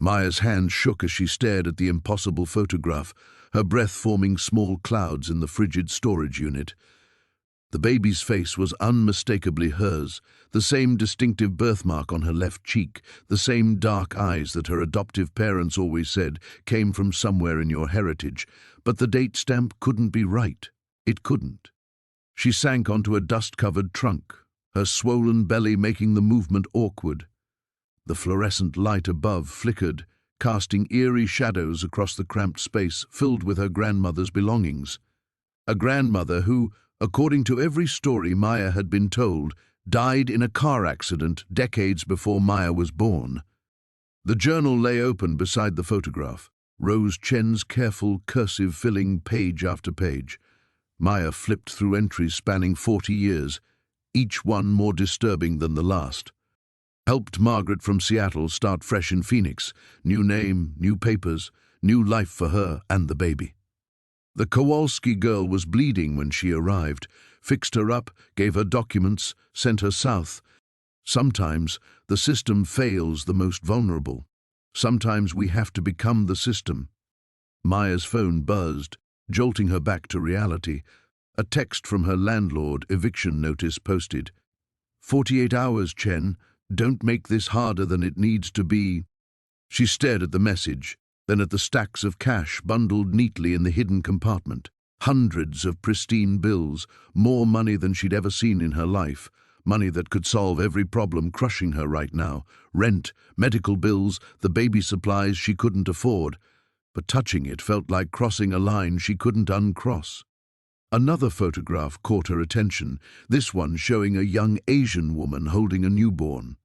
Maya's hand shook as she stared at the impossible photograph, her breath forming small clouds in the frigid storage unit. The baby's face was unmistakably hers, the same distinctive birthmark on her left cheek, the same dark eyes that her adoptive parents always said came from somewhere in your heritage, but the date stamp couldn't be right. It couldn't. She sank onto a dust-covered trunk, her swollen belly making the movement awkward. The fluorescent light above flickered, casting eerie shadows across the cramped space filled with her grandmother's belongings. A grandmother who, according to every story Maya had been told, died in a car accident decades before Maya was born. The journal lay open beside the photograph, Rose Chen's careful cursive filling page after page. Maya flipped through entries spanning 40 years, each one more disturbing than the last. Helped Margaret from Seattle start fresh in Phoenix. New name, new papers, new life for her and the baby. The Kowalski girl was bleeding when she arrived, fixed her up, gave her documents, sent her south. Sometimes the system fails the most vulnerable. Sometimes we have to become the system. Maya's phone buzzed, jolting her back to reality. A text from her landlord, eviction notice posted. 48 hours, Chen. Don't make this harder than it needs to be. She stared at the message, then at the stacks of cash bundled neatly in the hidden compartment. Hundreds of pristine bills, more money than she'd ever seen in her life. Money that could solve every problem crushing her right now. Rent, medical bills, the baby supplies she couldn't afford. But touching it felt like crossing a line she couldn't uncross. Another photograph caught her attention, this one showing a young Asian woman holding a newborn.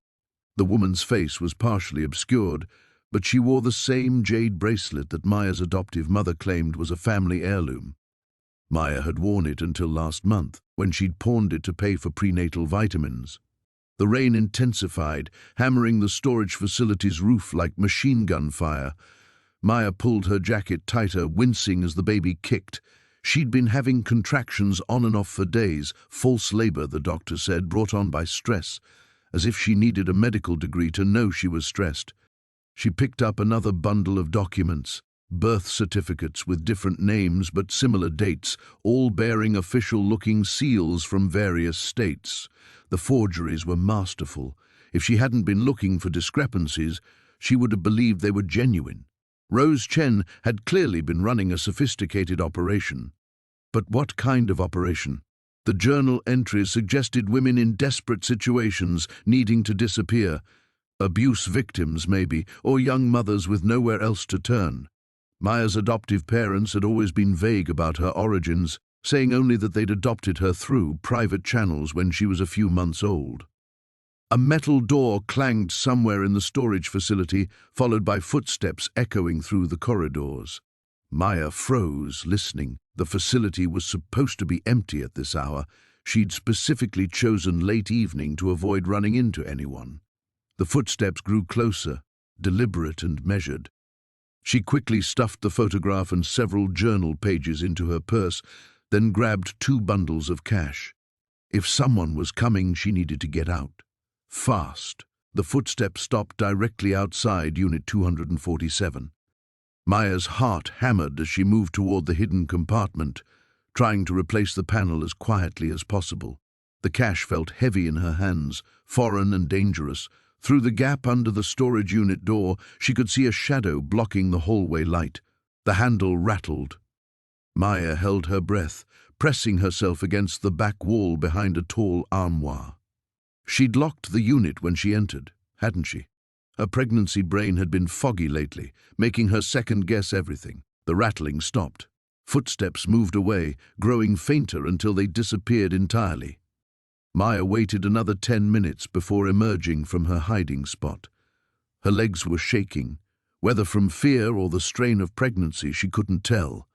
The woman's face was partially obscured, but she wore the same jade bracelet that Maya's adoptive mother claimed was a family heirloom. Maya had worn it until last month, when she'd pawned it to pay for prenatal vitamins. The rain intensified, hammering the storage facility's roof like machine gun fire. Maya pulled her jacket tighter, wincing as the baby kicked. She'd been having contractions on and off for days, false labor, the doctor said, brought on by stress, as if she needed a medical degree to know she was stressed. She picked up another bundle of documents, birth certificates with different names but similar dates, all bearing official-looking seals from various states. The forgeries were masterful. If she hadn't been looking for discrepancies, she would have believed they were genuine. Rose Chen had clearly been running a sophisticated operation. But what kind of operation? The journal entries suggested women in desperate situations needing to disappear. Abuse victims, maybe, or young mothers with nowhere else to turn. Maya's adoptive parents had always been vague about her origins, saying only that they'd adopted her through private channels when she was a few months old. A metal door clanged somewhere in the storage facility, followed by footsteps echoing through the corridors. Maya froze, listening. The facility was supposed to be empty at this hour. She'd specifically chosen late evening to avoid running into anyone. The footsteps grew closer, deliberate and measured. She quickly stuffed the photograph and several journal pages into her purse, then grabbed 2 bundles of cash. If someone was coming, she needed to get out. Fast. The footsteps stopped directly outside Unit 247. Maya's heart hammered as she moved toward the hidden compartment, trying to replace the panel as quietly as possible. The cash felt heavy in her hands, foreign and dangerous. Through the gap under the storage unit door, she could see a shadow blocking the hallway light. The handle rattled. Maya held her breath, pressing herself against the back wall behind a tall armoire. She'd locked the unit when she entered, hadn't she? Her pregnancy brain had been foggy lately, making her second-guess everything. The rattling stopped. Footsteps moved away, growing fainter until they disappeared entirely. Maya waited another 10 minutes before emerging from her hiding spot. Her legs were shaking. Whether from fear or the strain of pregnancy, she couldn't tell.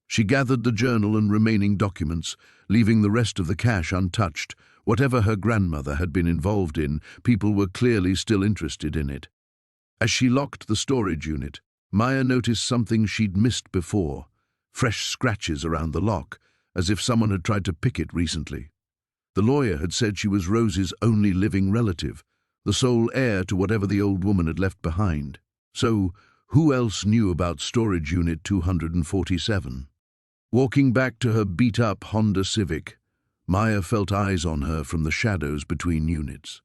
She gathered the journal and remaining documents, leaving the rest of the cash untouched. Whatever her grandmother had been involved in, people were clearly still interested in it. As she locked the storage unit, Maya noticed something she'd missed before. Fresh scratches around the lock, as if someone had tried to pick it recently. The lawyer had said she was Rose's only living relative, the sole heir to whatever the old woman had left behind. So, who else knew about Storage Unit 247? Walking back to her beat-up Honda Civic, Maya felt eyes on her from the shadows between units.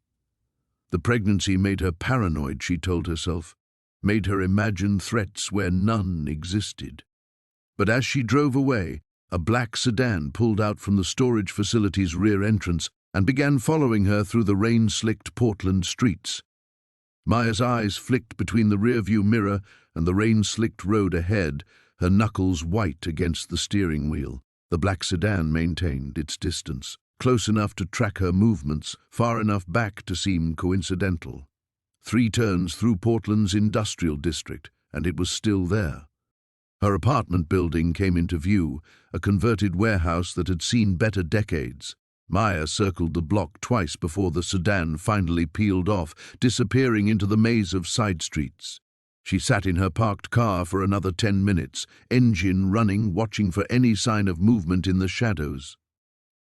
The pregnancy made her paranoid, she told herself, made her imagine threats where none existed. But as she drove away, a black sedan pulled out from the storage facility's rear entrance and began following her through the rain-slicked Portland streets. Maya's eyes flicked between the rearview mirror and the rain-slicked road ahead, her knuckles white against the steering wheel. The black sedan maintained its distance, close enough to track her movements, far enough back to seem coincidental. 3 turns through Portland's industrial district, and it was still there. Her apartment building came into view, a converted warehouse that had seen better decades. Maya circled the block twice before the sedan finally peeled off, disappearing into the maze of side streets. She sat in her parked car for another 10 minutes, engine running, watching for any sign of movement in the shadows.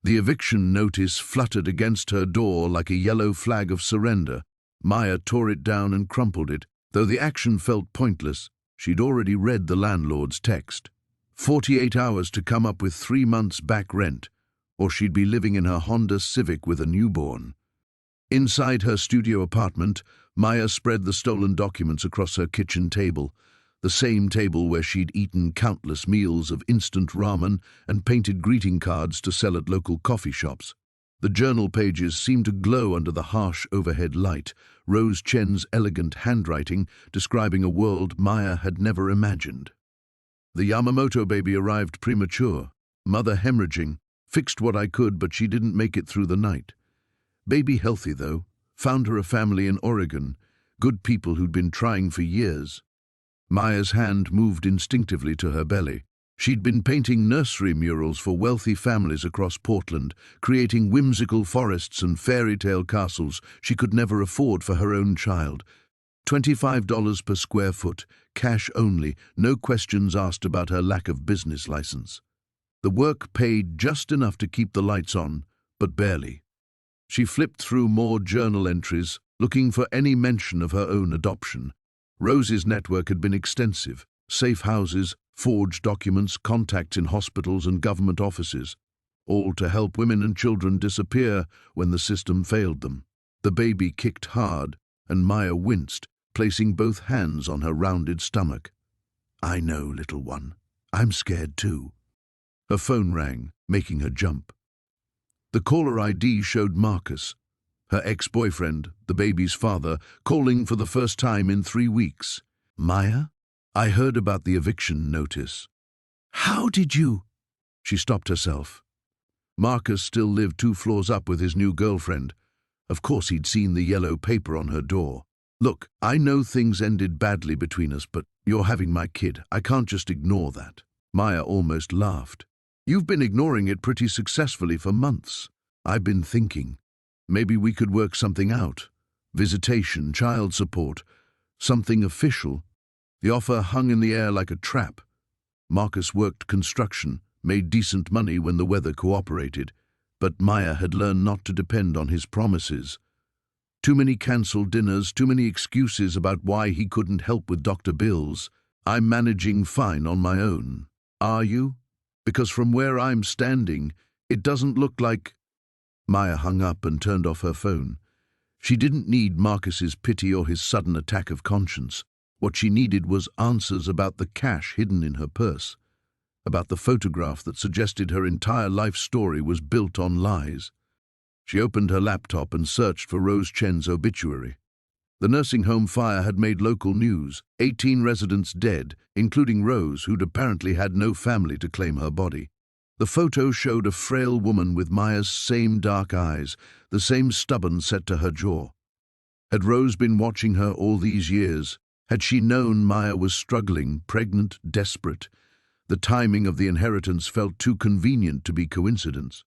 The eviction notice fluttered against her door like a yellow flag of surrender. Maya tore it down and crumpled it. Though the action felt pointless, she'd already read the landlord's text. 48 hours to come up with 3 months back rent, or she'd be living in her Honda Civic with a newborn. Inside her studio apartment, Maya spread the stolen documents across her kitchen table, the same table where she'd eaten countless meals of instant ramen and painted greeting cards to sell at local coffee shops. The journal pages seemed to glow under the harsh overhead light, Rose Chen's elegant handwriting describing a world Maya had never imagined. The Yamamoto baby arrived premature, mother hemorrhaging, fixed what I could, but she didn't make it through the night. Baby healthy, though, found her a family in Oregon, good people who'd been trying for years. Maya's hand moved instinctively to her belly. She'd been painting nursery murals for wealthy families across Portland, creating whimsical forests and fairy tale castles she could never afford for her own child. $25 per square foot, cash only, no questions asked about her lack of business license. The work paid just enough to keep the lights on, but barely. She flipped through more journal entries, looking for any mention of her own adoption. Rose's network had been extensive: safe houses, forged documents, contacts in hospitals and government offices, all to help women and children disappear when the system failed them. The baby kicked hard, and Maya winced, placing both hands on her rounded stomach. "I know, little one. I'm scared too." Her phone rang, making her jump. The caller ID showed Marcus, her ex-boyfriend, the baby's father, calling for the first time in 3 weeks. "Maya? I heard about the eviction notice." "How did you?" She stopped herself. Marcus still lived 2 floors up with his new girlfriend. Of course he'd seen the yellow paper on her door. "Look, I know things ended badly between us, but you're having my kid. I can't just ignore that." Maya almost laughed. "You've been ignoring it pretty successfully for months. I've been thinking, maybe we could work something out. Visitation, child support, something official." The offer hung in the air like a trap. Marcus worked construction, made decent money when the weather cooperated, but Maya had learned not to depend on his promises. Too many cancelled dinners, too many excuses about why he couldn't help with doctor bills. "I'm managing fine on my own." "Are you? Because from where I'm standing, it doesn't look like—" Maya hung up and turned off her phone. She didn't need Marcus's pity or his sudden attack of conscience. What she needed was answers about the cash hidden in her purse, about the photograph that suggested her entire life story was built on lies. She opened her laptop and searched for Rose Chen's obituary. The nursing home fire had made local news: 18 residents dead, including Rose, who'd apparently had no family to claim her body. The photo showed a frail woman with Maya's same dark eyes, the same stubborn set to her jaw. Had Rose been watching her all these years? Had she known Maya was struggling, pregnant, desperate? The timing of the inheritance felt too convenient to be coincidence.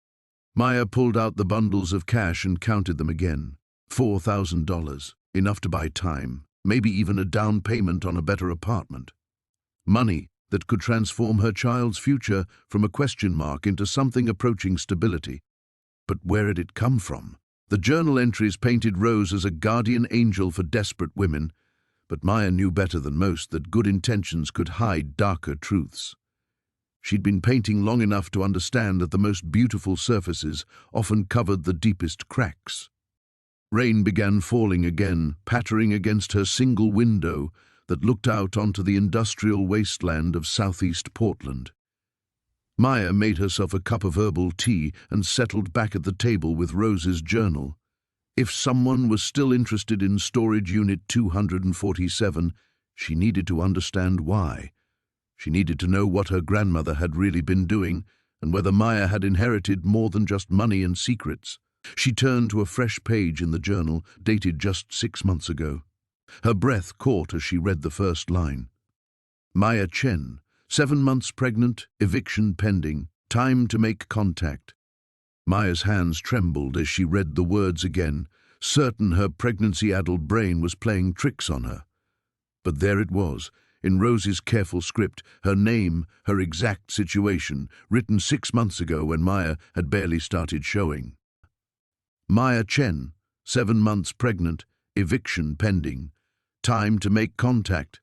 Maya pulled out the bundles of cash and counted them again. $4,000, enough to buy time, maybe even a down payment on a better apartment. Money that could transform her child's future from a question mark into something approaching stability. But where had it come from? The journal entries painted Rose as a guardian angel for desperate women, But Maya knew better than most that good intentions could hide darker truths. She'd been painting long enough to understand that the most beautiful surfaces often covered the deepest cracks. Rain began falling again, pattering against her single window that looked out onto the industrial wasteland of southeast Portland. Maya made herself a cup of herbal tea and settled back at the table with Rose's journal. If someone was still interested in Storage Unit 247, she needed to understand why. She needed to know what her grandmother had really been doing and whether Maya had inherited more than just money and secrets. She turned to a fresh page in the journal, dated just 6 months ago. Her breath caught as she read the first line. Maya Chen, 7 months pregnant, eviction pending, time to make contact. Maya's hands trembled as she read the words again, certain her pregnancy-addled brain was playing tricks on her. But there it was, in Rose's careful script, her name, her exact situation, written 6 months ago when Maya had barely started showing. Maya Chen, 7 months pregnant, eviction pending, time to make contact.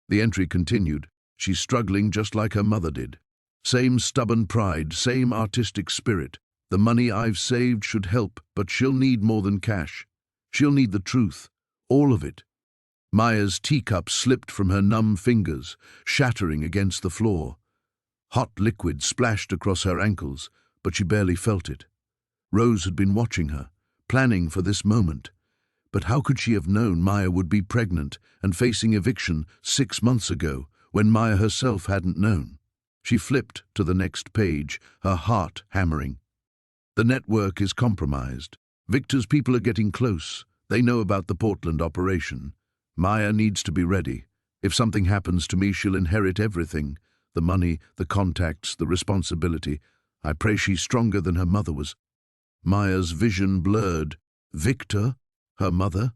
The entry continued. She's struggling just like her mother did. Same stubborn pride, same artistic spirit. The money I've saved should help, but she'll need more than cash. She'll need the truth, all of it. Maya's teacup slipped from her numb fingers, shattering against the floor. Hot liquid splashed across her ankles, but she barely felt it. Rose had been watching her, planning for this moment. But how could she have known Maya would be pregnant and facing eviction 6 months ago, when Maya herself hadn't known? She flipped to the next page, her heart hammering. The network is compromised. Victor's people are getting close. They know about the Portland operation. Maya needs to be ready. If something happens to me, she'll inherit everything. The money, the contacts, the responsibility. I pray she's stronger than her mother was. Maya's vision blurred. Victor? Her mother?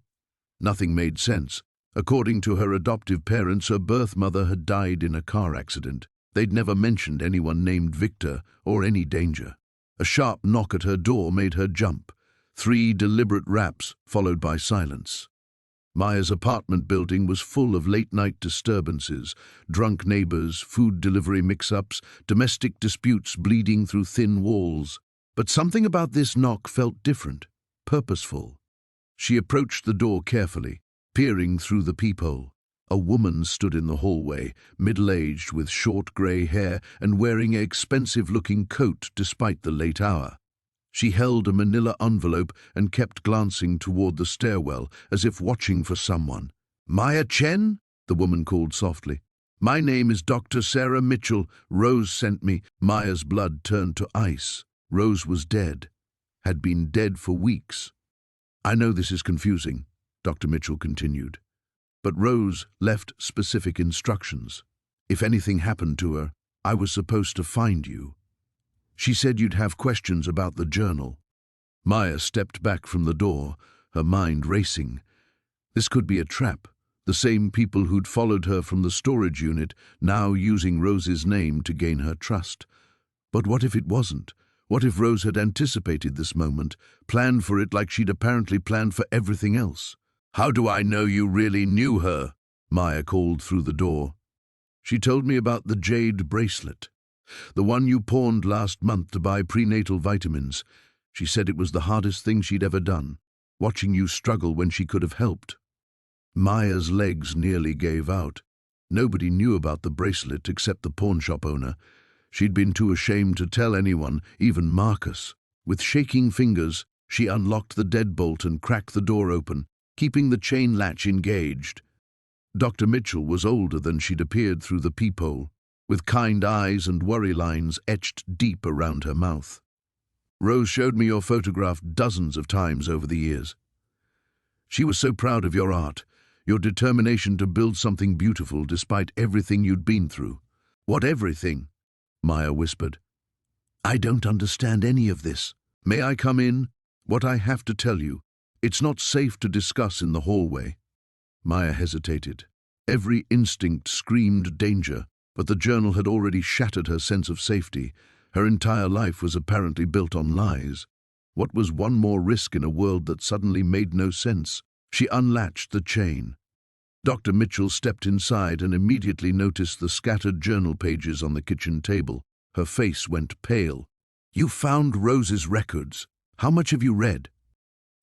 Nothing made sense. According to her adoptive parents, her birth mother had died in a car accident. They'd never mentioned anyone named Victor or any danger. A sharp knock at her door made her jump. 3 deliberate raps, followed by silence. Maya's apartment building was full of late-night disturbances, drunk neighbors, food delivery mix-ups, domestic disputes bleeding through thin walls. But something about this knock felt different, purposeful. She approached the door carefully, peering through the peephole. A woman stood in the hallway, middle-aged with short grey hair and wearing an expensive-looking coat despite the late hour. She held a manila envelope and kept glancing toward the stairwell as if watching for someone. "Maya Chen?" the woman called softly. "My name is Dr. Sarah Mitchell. Rose sent me." Maya's blood turned to ice. Rose was dead, had been dead for weeks. "I know this is confusing," Dr. Mitchell continued. "But Rose left specific instructions. If anything happened to her, I was supposed to find you. She said you'd have questions about the journal." Maya stepped back from the door, her mind racing. This could be a trap. The same people who'd followed her from the storage unit, now using Rose's name to gain her trust. But what if it wasn't? What if Rose had anticipated this moment, planned for it like she'd apparently planned for everything else? "How do I know you really knew her?" Maya called through the door. "She told me about the jade bracelet. The one you pawned last month to buy prenatal vitamins. She said it was the hardest thing she'd ever done, watching you struggle when she could have helped." Maya's legs nearly gave out. Nobody knew about the bracelet except the pawnshop owner. She'd been too ashamed to tell anyone, even Marcus. With shaking fingers, she unlocked the deadbolt and cracked the door open, keeping the chain latch engaged. Dr. Mitchell was older than she'd appeared through the peephole, with kind eyes and worry lines etched deep around her mouth. "Rose showed me your photograph dozens of times over the years. She was so proud of your art, your determination to build something beautiful despite everything you'd been through." "What everything?" Maya whispered. "I don't understand any of this. May I come in? What I have to tell you. It's not safe to discuss in the hallway." Maya hesitated. Every instinct screamed danger, but the journal had already shattered her sense of safety. Her entire life was apparently built on lies. What was one more risk in a world that suddenly made no sense? She unlatched the chain. Dr. Mitchell stepped inside and immediately noticed the scattered journal pages on the kitchen table. Her face went pale. "You found Rose's records. How much have you read?"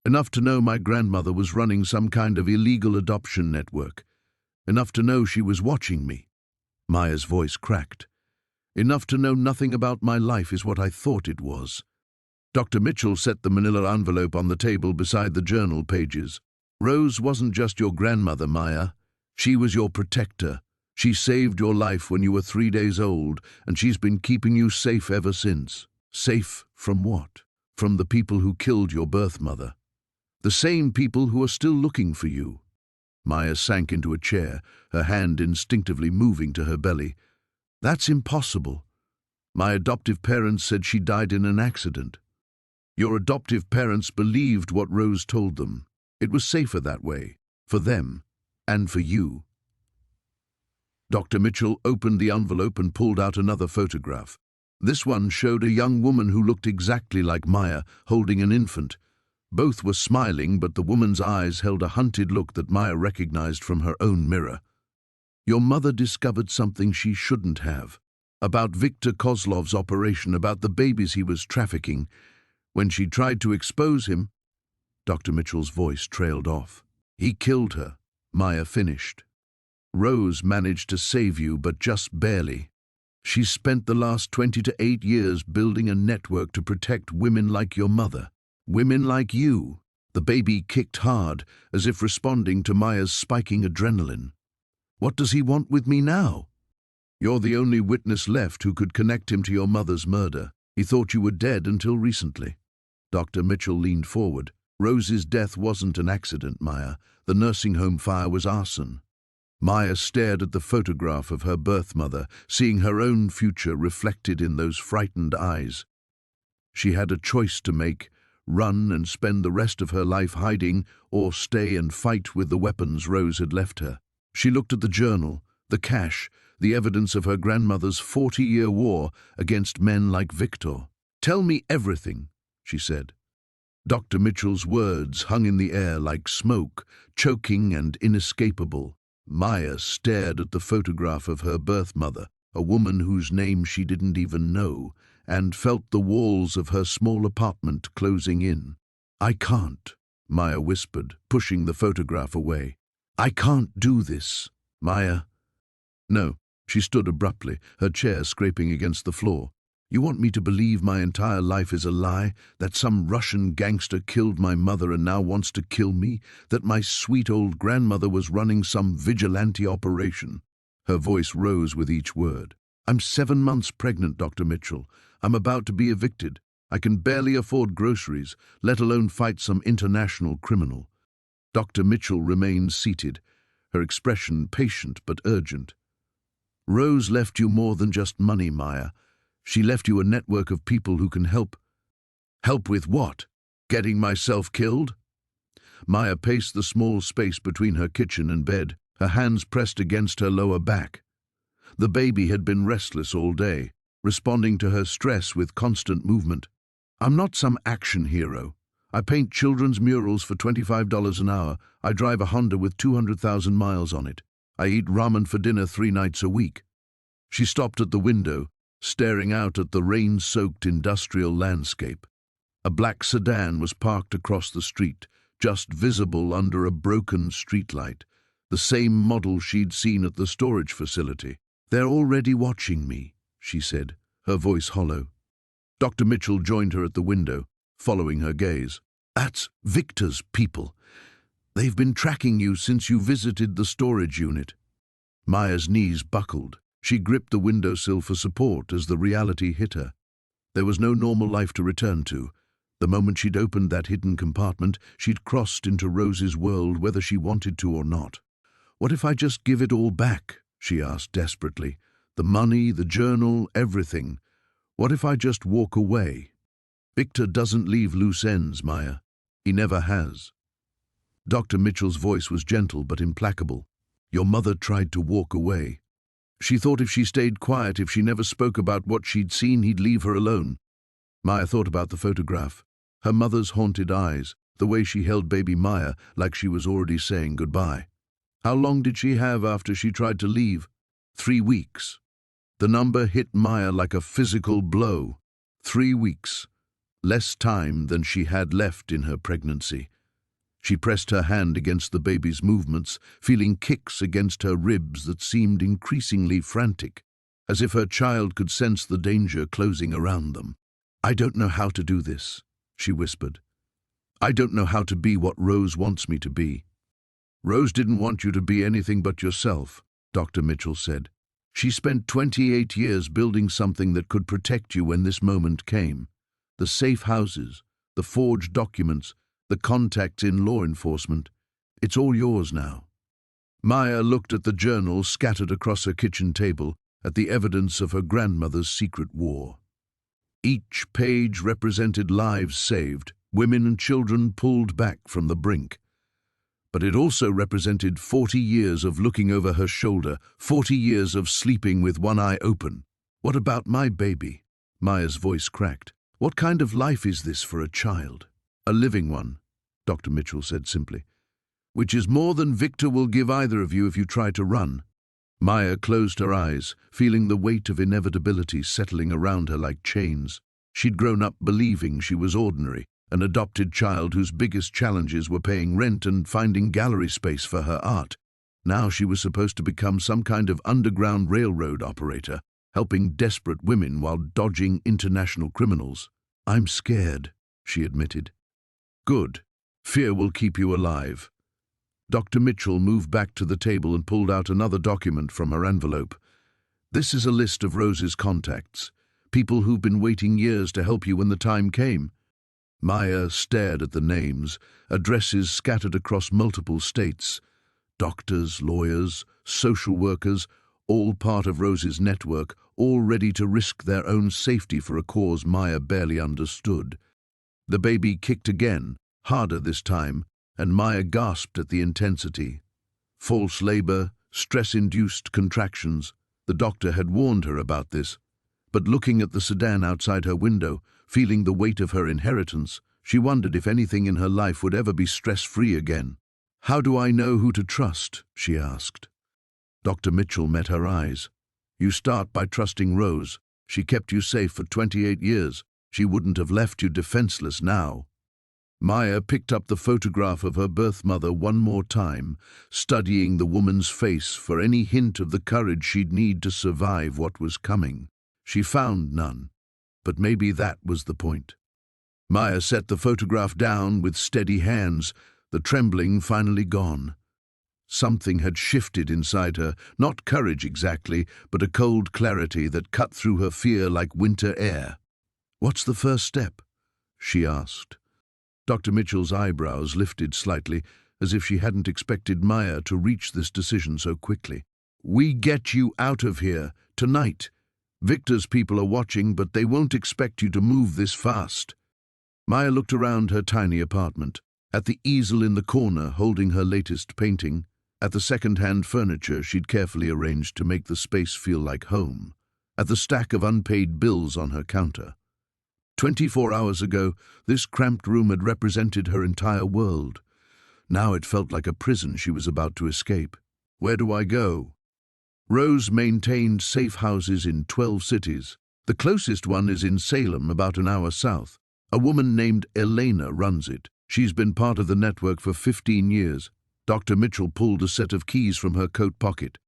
"Enough to know my grandmother was running some kind of illegal adoption network. Enough to know she was watching me." Maya's voice cracked. "Enough to know nothing about my life is what I thought it was." Dr. Mitchell set the manila envelope on the table beside the journal pages. "Rose wasn't just your grandmother, Maya. She was your protector. She saved your life when you were 3 days old, and she's been keeping you safe ever since." "Safe from what?" "From the people who killed your birth mother. The same people who are still looking for you." Maya sank into a chair, her hand instinctively moving to her belly. "That's impossible. My adoptive parents said she died in an accident." "Your adoptive parents believed what Rose told them. It was safer that way, for them and for you." Dr. Mitchell opened the envelope and pulled out another photograph. This one showed a young woman who looked exactly like Maya, holding an infant. Both were smiling, but the woman's eyes held a hunted look that Maya recognized from her own mirror. "Your mother discovered something she shouldn't have. About Viktor Kozlov's operation, about the babies he was trafficking. When she tried to expose him..." Dr. Mitchell's voice trailed off. "He killed her," Maya finished. "Rose managed to save you, but just barely. She spent the last 28 years building a network to protect women like your mother. Women like you." The baby kicked hard, as if responding to Maya's spiking adrenaline. "What does he want with me now?" "You're the only witness left who could connect him to your mother's murder. He thought you were dead until recently." Dr. Mitchell leaned forward. "Rose's death wasn't an accident, Maya. The nursing home fire was arson." Maya stared at the photograph of her birth mother, seeing her own future reflected in those frightened eyes. She had a choice to make: run and spend the rest of her life hiding, or stay and fight with the weapons Rose had left her. She looked at the journal, the cash, the evidence of her grandmother's 40-year war against men like Viktor. "Tell me everything," she said. Dr. Mitchell's words hung in the air like smoke, choking and inescapable. Maya stared at the photograph of her birth mother, a woman whose name she didn't even know, and felt the walls of her small apartment closing in. "I can't," Maya whispered, pushing the photograph away. "I can't do this, Maya." "No," she stood abruptly, her chair scraping against the floor. "You want me to believe my entire life is a lie, that some Russian gangster killed my mother and now wants to kill me, that my sweet old grandmother was running some vigilante operation?" Her voice rose with each word. "I'm 7 months pregnant, Dr. Mitchell. I'm about to be evicted. I can barely afford groceries, let alone fight some international criminal." Dr. Mitchell remained seated, her expression patient but urgent. "Rose left you more than just money, Maya. She left you a network of people who can help." "Help with what? Getting myself killed?" Maya paced the small space between her kitchen and bed, her hands pressed against her lower back. The baby had been restless all day, responding to her stress with constant movement. "I'm not some action hero. I paint children's murals for $25 an hour. I drive a Honda with 200,000 miles on it. I eat ramen for dinner 3 nights a week." She stopped at the window, staring out at the rain-soaked industrial landscape. A black sedan was parked across the street, just visible under a broken streetlight, the same model she'd seen at the storage facility. "They're already watching me," she said, her voice hollow. Dr. Mitchell joined her at the window, following her gaze. "That's Viktor's people. They've been tracking you since you visited the storage unit." Maya's knees buckled. She gripped the windowsill for support as the reality hit her. There was no normal life to return to. The moment she'd opened that hidden compartment, she'd crossed into Rose's world whether she wanted to or not. "What if I just give it all back?" she asked desperately. "The money, the journal, everything. What if I just walk away?" "Viktor doesn't leave loose ends, Maya. He never has." Dr. Mitchell's voice was gentle but implacable. "Your mother tried to walk away. She thought if she stayed quiet, if she never spoke about what she'd seen, he'd leave her alone." Maya thought about the photograph. Her mother's haunted eyes, the way she held baby Maya like she was already saying goodbye. How long did she have after she tried to leave? 3 weeks. The number hit Maya like a physical blow. 3 weeks. Less time than she had left in her pregnancy. She pressed her hand against the baby's movements, feeling kicks against her ribs that seemed increasingly frantic, as if her child could sense the danger closing around them. "I don't know how to do this," she whispered. "I don't know how to be what Rose wants me to be." "Rose didn't want you to be anything but yourself," Dr. Mitchell said. "She spent 28 years building something that could protect you when this moment came. The safe houses, the forged documents, the contacts in law enforcement. It's all yours now." Maya looked at the journals scattered across her kitchen table, at the evidence of her grandmother's secret war. Each page represented lives saved, women and children pulled back from the brink. But it also represented 40 years of looking over her shoulder, 40 years of sleeping with one eye open. "What about my baby?" Maya's voice cracked. "What kind of life is this for a child?" "A living one," Dr. Mitchell said simply. "Which is more than Victor will give either of you if you try to run." Maya closed her eyes, feeling the weight of inevitability settling around her like chains. She'd grown up believing she was ordinary, an adopted child whose biggest challenges were paying rent and finding gallery space for her art. Now she was supposed to become some kind of underground railroad operator, helping desperate women while dodging international criminals. "I'm scared," she admitted. "Good. Fear will keep you alive." Dr. Mitchell moved back to the table and pulled out another document from her envelope. "This is a list of Rose's contacts, people who've been waiting years to help you when the time came." Maya stared at the names, addresses scattered across multiple states. Doctors, lawyers, social workers, all part of Rose's network, all ready to risk their own safety for a cause Maya barely understood. The baby kicked again, harder this time, and Maya gasped at the intensity. False labor, stress-induced contractions. The doctor had warned her about this. But looking at the sedan outside her window, feeling the weight of her inheritance, she wondered if anything in her life would ever be stress-free again. "How do I know who to trust?" she asked. Dr. Mitchell met her eyes. "You start by trusting Rose. She kept you safe for 28 years. She wouldn't have left you defenseless now." Maya picked up the photograph of her birth mother one more time, studying the woman's face for any hint of the courage she'd need to survive what was coming. She found none, but maybe that was the point. Maya set the photograph down with steady hands, the trembling finally gone. Something had shifted inside her, not courage exactly, but a cold clarity that cut through her fear like winter air. "What's the first step?" she asked. Dr. Mitchell's eyebrows lifted slightly, as if she hadn't expected Maya to reach this decision so quickly. "We get you out of here, tonight. Victor's people are watching, but they won't expect you to move this fast." Maya looked around her tiny apartment, at the easel in the corner holding her latest painting, at the second-hand furniture she'd carefully arranged to make the space feel like home, at the stack of unpaid bills on her counter. 24 hours ago, this cramped room had represented her entire world. Now it felt like a prison she was about to escape. "Where do I go?" Rose maintained safe houses in 12 cities. The closest one is in Salem, about an hour south. A woman named Elena runs it. She's been part of the network for 15 years. Dr. Mitchell pulled a set of keys from her coat pocket.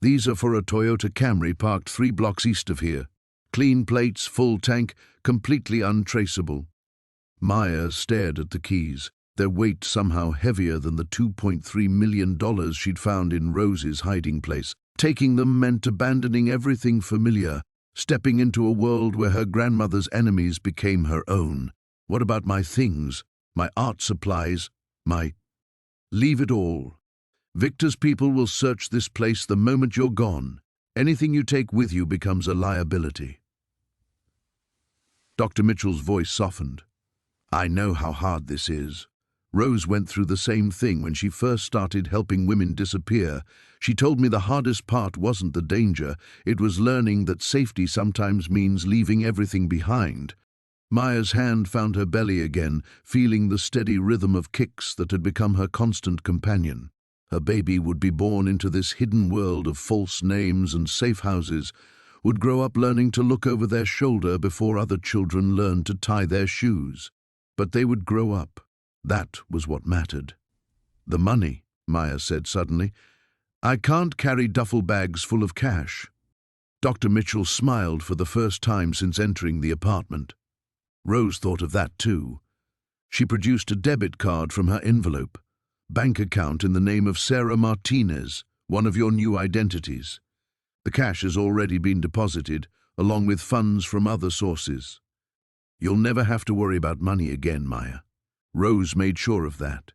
"These are for a Toyota Camry parked 3 blocks east of here. Clean plates, full tank, completely untraceable." Maya stared at the keys, their weight somehow heavier than the $2.3 million she'd found in Rose's hiding place. Taking them meant abandoning everything familiar, stepping into a world where her grandmother's enemies became her own. "What about my things, my art supplies, my—" "Leave it all. Victor's people will search this place the moment you're gone. Anything you take with you becomes a liability." Dr. Mitchell's voice softened. "I know how hard this is. Rose went through the same thing when she first started helping women disappear. She told me the hardest part wasn't the danger, it was learning that safety sometimes means leaving everything behind." Maya's hand found her belly again, feeling the steady rhythm of kicks that had become her constant companion. Her baby would be born into this hidden world of false names and safe houses, would grow up learning to look over their shoulder before other children learned to tie their shoes. But they would grow up. That was what mattered. The money, Maya said suddenly. I can't carry duffel bags full of cash. Dr. Mitchell smiled for the first time since entering the apartment. Rose thought of that too. She produced a debit card from her envelope. Bank account in the name of Sarah Martinez, one of your new identities. The cash has already been deposited, along with funds from other sources. You'll never have to worry about money again, Maya. Rose made sure of that.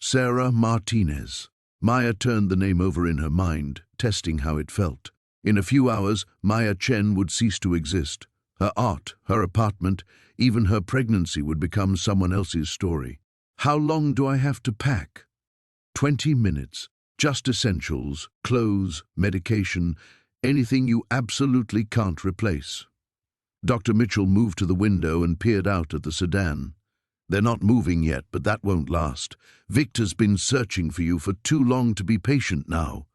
Sarah Martinez. Maya turned the name over in her mind, testing how it felt. In a few hours, Maya Chen would cease to exist. Her art, her apartment, even her pregnancy would become someone else's story. How long do I have to pack? 20 minutes. Just essentials, clothes, medication, anything you absolutely can't replace. Dr. Mitchell moved to the window and peered out at the sedan. They're not moving yet, but that won't last. Victor's been searching for you for too long to be patient now.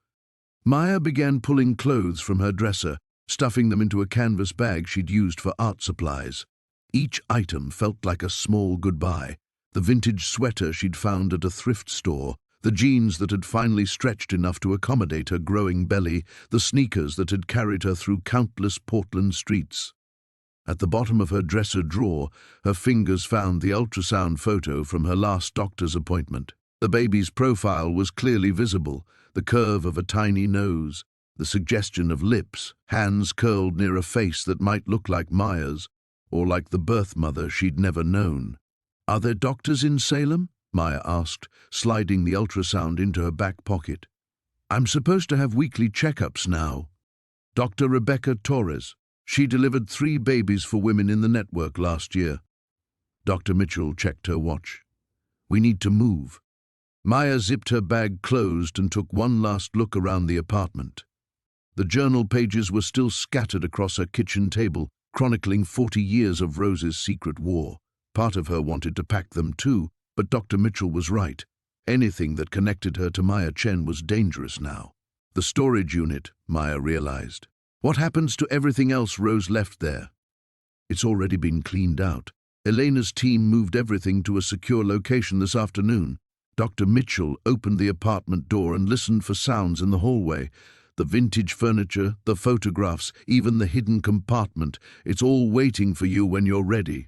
Maya began pulling clothes from her dresser, stuffing them into a canvas bag she'd used for art supplies. Each item felt like a small goodbye. The vintage sweater she'd found at a thrift store, the jeans that had finally stretched enough to accommodate her growing belly, the sneakers that had carried her through countless Portland streets. At the bottom of her dresser drawer, her fingers found the ultrasound photo from her last doctor's appointment. The baby's profile was clearly visible, the curve of a tiny nose, the suggestion of lips, hands curled near a face that might look like Maya's, or like the birth mother she'd never known. Are there doctors in Salem? Maya asked, sliding the ultrasound into her back pocket. I'm supposed to have weekly checkups now. Dr. Rebecca Torres. She delivered 3 babies for women in the network last year. Dr. Mitchell checked her watch. We need to move. Maya zipped her bag closed and took one last look around the apartment. The journal pages were still scattered across her kitchen table, chronicling 40 years of Rose's secret war. Part of her wanted to pack them too, but Dr. Mitchell was right. Anything that connected her to Maya Chen was dangerous now. The storage unit, Maya realized. What happens to everything else Rose left there? It's already been cleaned out. Elena's team moved everything to a secure location this afternoon. Dr. Mitchell opened the apartment door and listened for sounds in the hallway. The vintage furniture, the photographs, even the hidden compartment. It's all waiting for you when you're ready.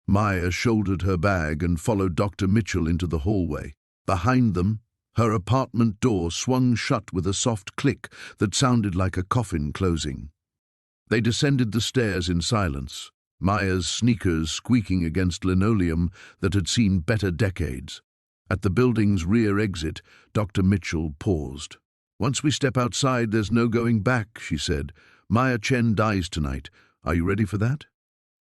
Maya shouldered her bag and followed Dr. Mitchell into the hallway. Behind them, her apartment door swung shut with a soft click that sounded like a coffin closing. They descended the stairs in silence, Maya's sneakers squeaking against linoleum that had seen better decades. At the building's rear exit, Dr. Mitchell paused. Once we step outside, there's no going back, she said. Maya Chen dies tonight. Are you ready for that?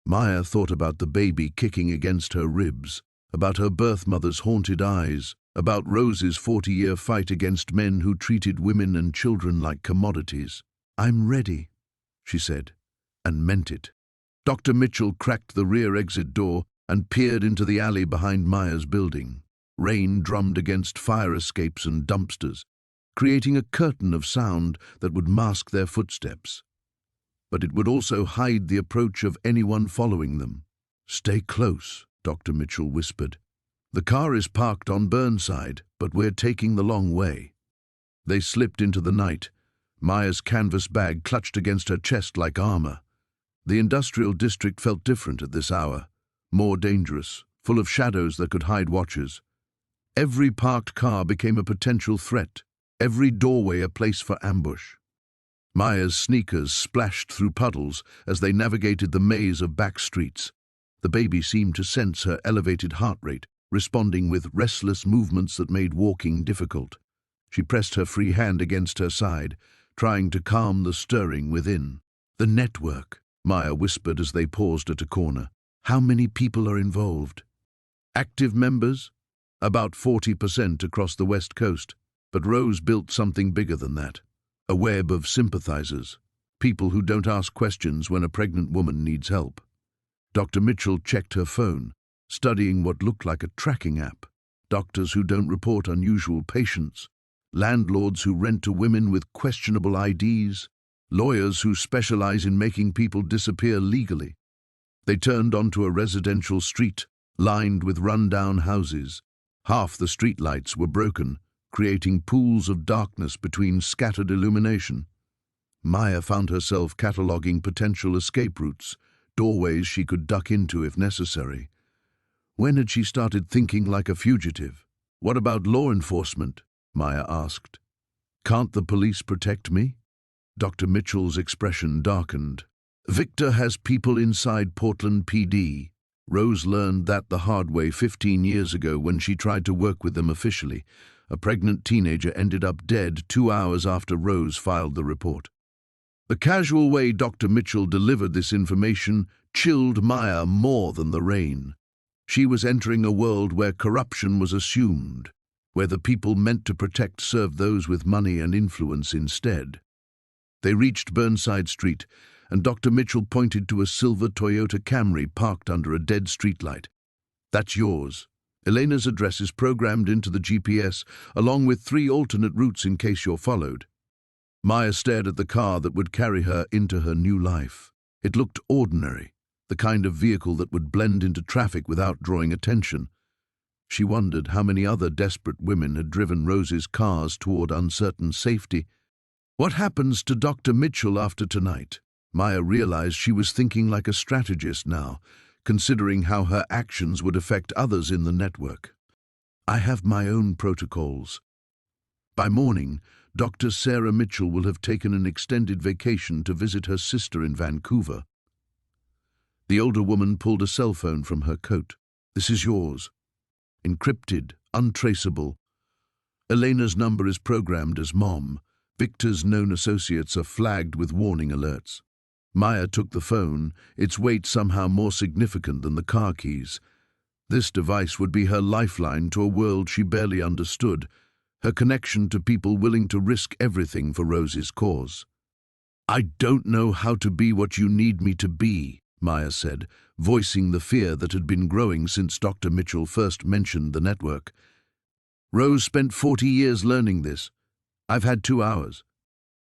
Maya thought about the baby kicking against her ribs, about her birth mother's haunted eyes, about Rose's 40-year fight against men who treated women and children like commodities. I'm ready, she said, and meant it. Dr. Mitchell cracked the rear exit door and peered into the alley behind Maya's building. Rain drummed against fire escapes and dumpsters, creating a curtain of sound that would mask their footsteps. But it would also hide the approach of anyone following them. Stay close, Dr. Mitchell whispered. The car is parked on Burnside, but we're taking the long way. They slipped into the night, Maya's canvas bag clutched against her chest like armor. The industrial district felt different at this hour, more dangerous, full of shadows that could hide watchers. Every parked car became a potential threat, every doorway a place for ambush. Maya's sneakers splashed through puddles as they navigated the maze of back streets. The baby seemed to sense her elevated heart rate, responding with restless movements that made walking difficult. She pressed her free hand against her side, trying to calm the stirring within. The network, Maya whispered as they paused at a corner. How many people are involved? Active members? About 40% across the West Coast. But Rose built something bigger than that. A web of sympathizers, people who don't ask questions when a pregnant woman needs help. Dr. Mitchell checked her phone, studying what looked like a tracking app. Doctors who don't report unusual patients, landlords who rent to women with questionable IDs, lawyers who specialize in making people disappear legally. They turned onto a residential street lined with run-down houses. Half the streetlights were broken, creating pools of darkness between scattered illumination. Maya found herself cataloguing potential escape routes, doorways she could duck into if necessary. When had she started thinking like a fugitive? "What about law enforcement?" Maya asked. "Can't the police protect me?" Dr. Mitchell's expression darkened. "Victor has people inside Portland PD. Rose learned that the hard way 15 years ago when she tried to work with them officially. A pregnant teenager ended up dead 2 hours after Rose filed the report." The casual way Dr. Mitchell delivered this information chilled Maya more than the rain. She was entering a world where corruption was assumed, where the people meant to protect served those with money and influence instead. They reached Burnside Street, and Dr. Mitchell pointed to a silver Toyota Camry parked under a dead streetlight. "That's yours. Elena's address is programmed into the GPS, along with 3 alternate routes in case you're followed." Maya stared at the car that would carry her into her new life. It looked ordinary, the kind of vehicle that would blend into traffic without drawing attention. She wondered how many other desperate women had driven Rose's cars toward uncertain safety. What happens to Dr. Mitchell after tonight? Maya realized she was thinking like a strategist now, considering how her actions would affect others in the network. "I have my own protocols." By morning, Dr. Sarah Mitchell will have taken an extended vacation to visit her sister in Vancouver. The older woman pulled a cell phone from her coat. "This is yours. Encrypted, untraceable. Elena's number is programmed as Mom. Victor's known associates are flagged with warning alerts." Maya took the phone, its weight somehow more significant than the car keys. This device would be her lifeline to a world she barely understood, her connection to people willing to risk everything for Rose's cause. "I don't know how to be what you need me to be," Maya said, voicing the fear that had been growing since Dr. Mitchell first mentioned the network. "Rose spent 40 years learning this. I've had 2 hours.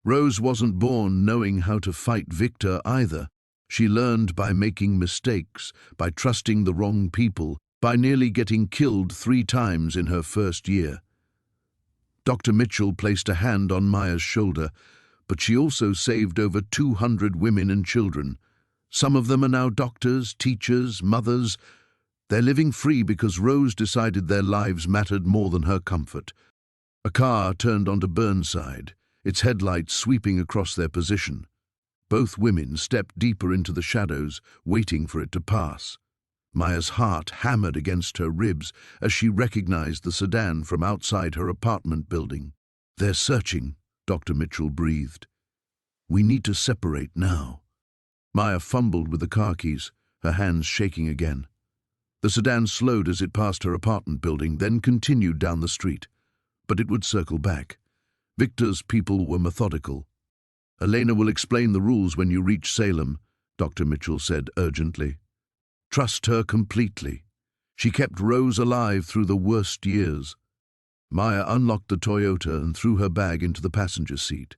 Rose wasn't born knowing how to fight Victor either. She learned by making mistakes, by trusting the wrong people, by nearly getting killed 3 times in her first year." Dr. Mitchell placed a hand on Maya's shoulder, but she also saved over 200 women and children. Some of them are now doctors, teachers, mothers. They're living free because Rose decided their lives mattered more than her comfort. A car turned onto Burnside, its headlights sweeping across their position. Both women stepped deeper into the shadows, waiting for it to pass. Maya's heart hammered against her ribs as she recognized the sedan from outside her apartment building. "They're searching," Dr. Mitchell breathed. "We need to separate now." Maya fumbled with the car keys, her hands shaking again. The sedan slowed as it passed her apartment building, then continued down the street. But it would circle back. Victor's people were methodical. "Elena will explain the rules when you reach Salem," Dr. Mitchell said urgently. "Trust her completely. She kept Rose alive through the worst years." Maya unlocked the Toyota and threw her bag into the passenger seat.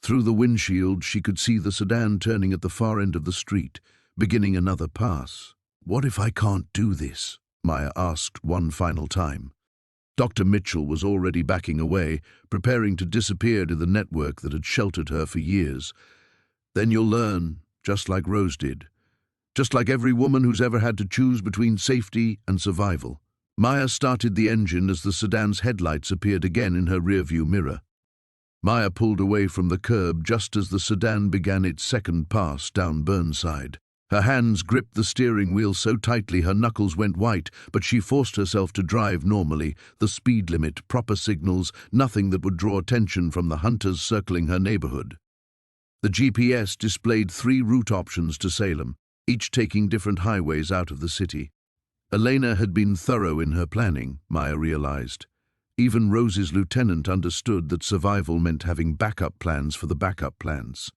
Through the windshield, she could see the sedan turning at the far end of the street, beginning another pass. "What if I can't do this?" Maya asked one final time. Dr. Mitchell was already backing away, preparing to disappear to the network that had sheltered her for years. "Then you'll learn, just like Rose did. Just like every woman who's ever had to choose between safety and survival." Maya started the engine as the sedan's headlights appeared again in her rearview mirror. Maya pulled away from the curb just as the sedan began its second pass down Burnside. Her hands gripped the steering wheel so tightly her knuckles went white, but she forced herself to drive normally, the speed limit, proper signals, nothing that would draw attention from the hunters circling her neighborhood. The GPS displayed 3 route options to Salem, each taking different highways out of the city. Elena had been thorough in her planning, Maya realized. Even Rose's lieutenant understood that survival meant having backup plans for the backup plans.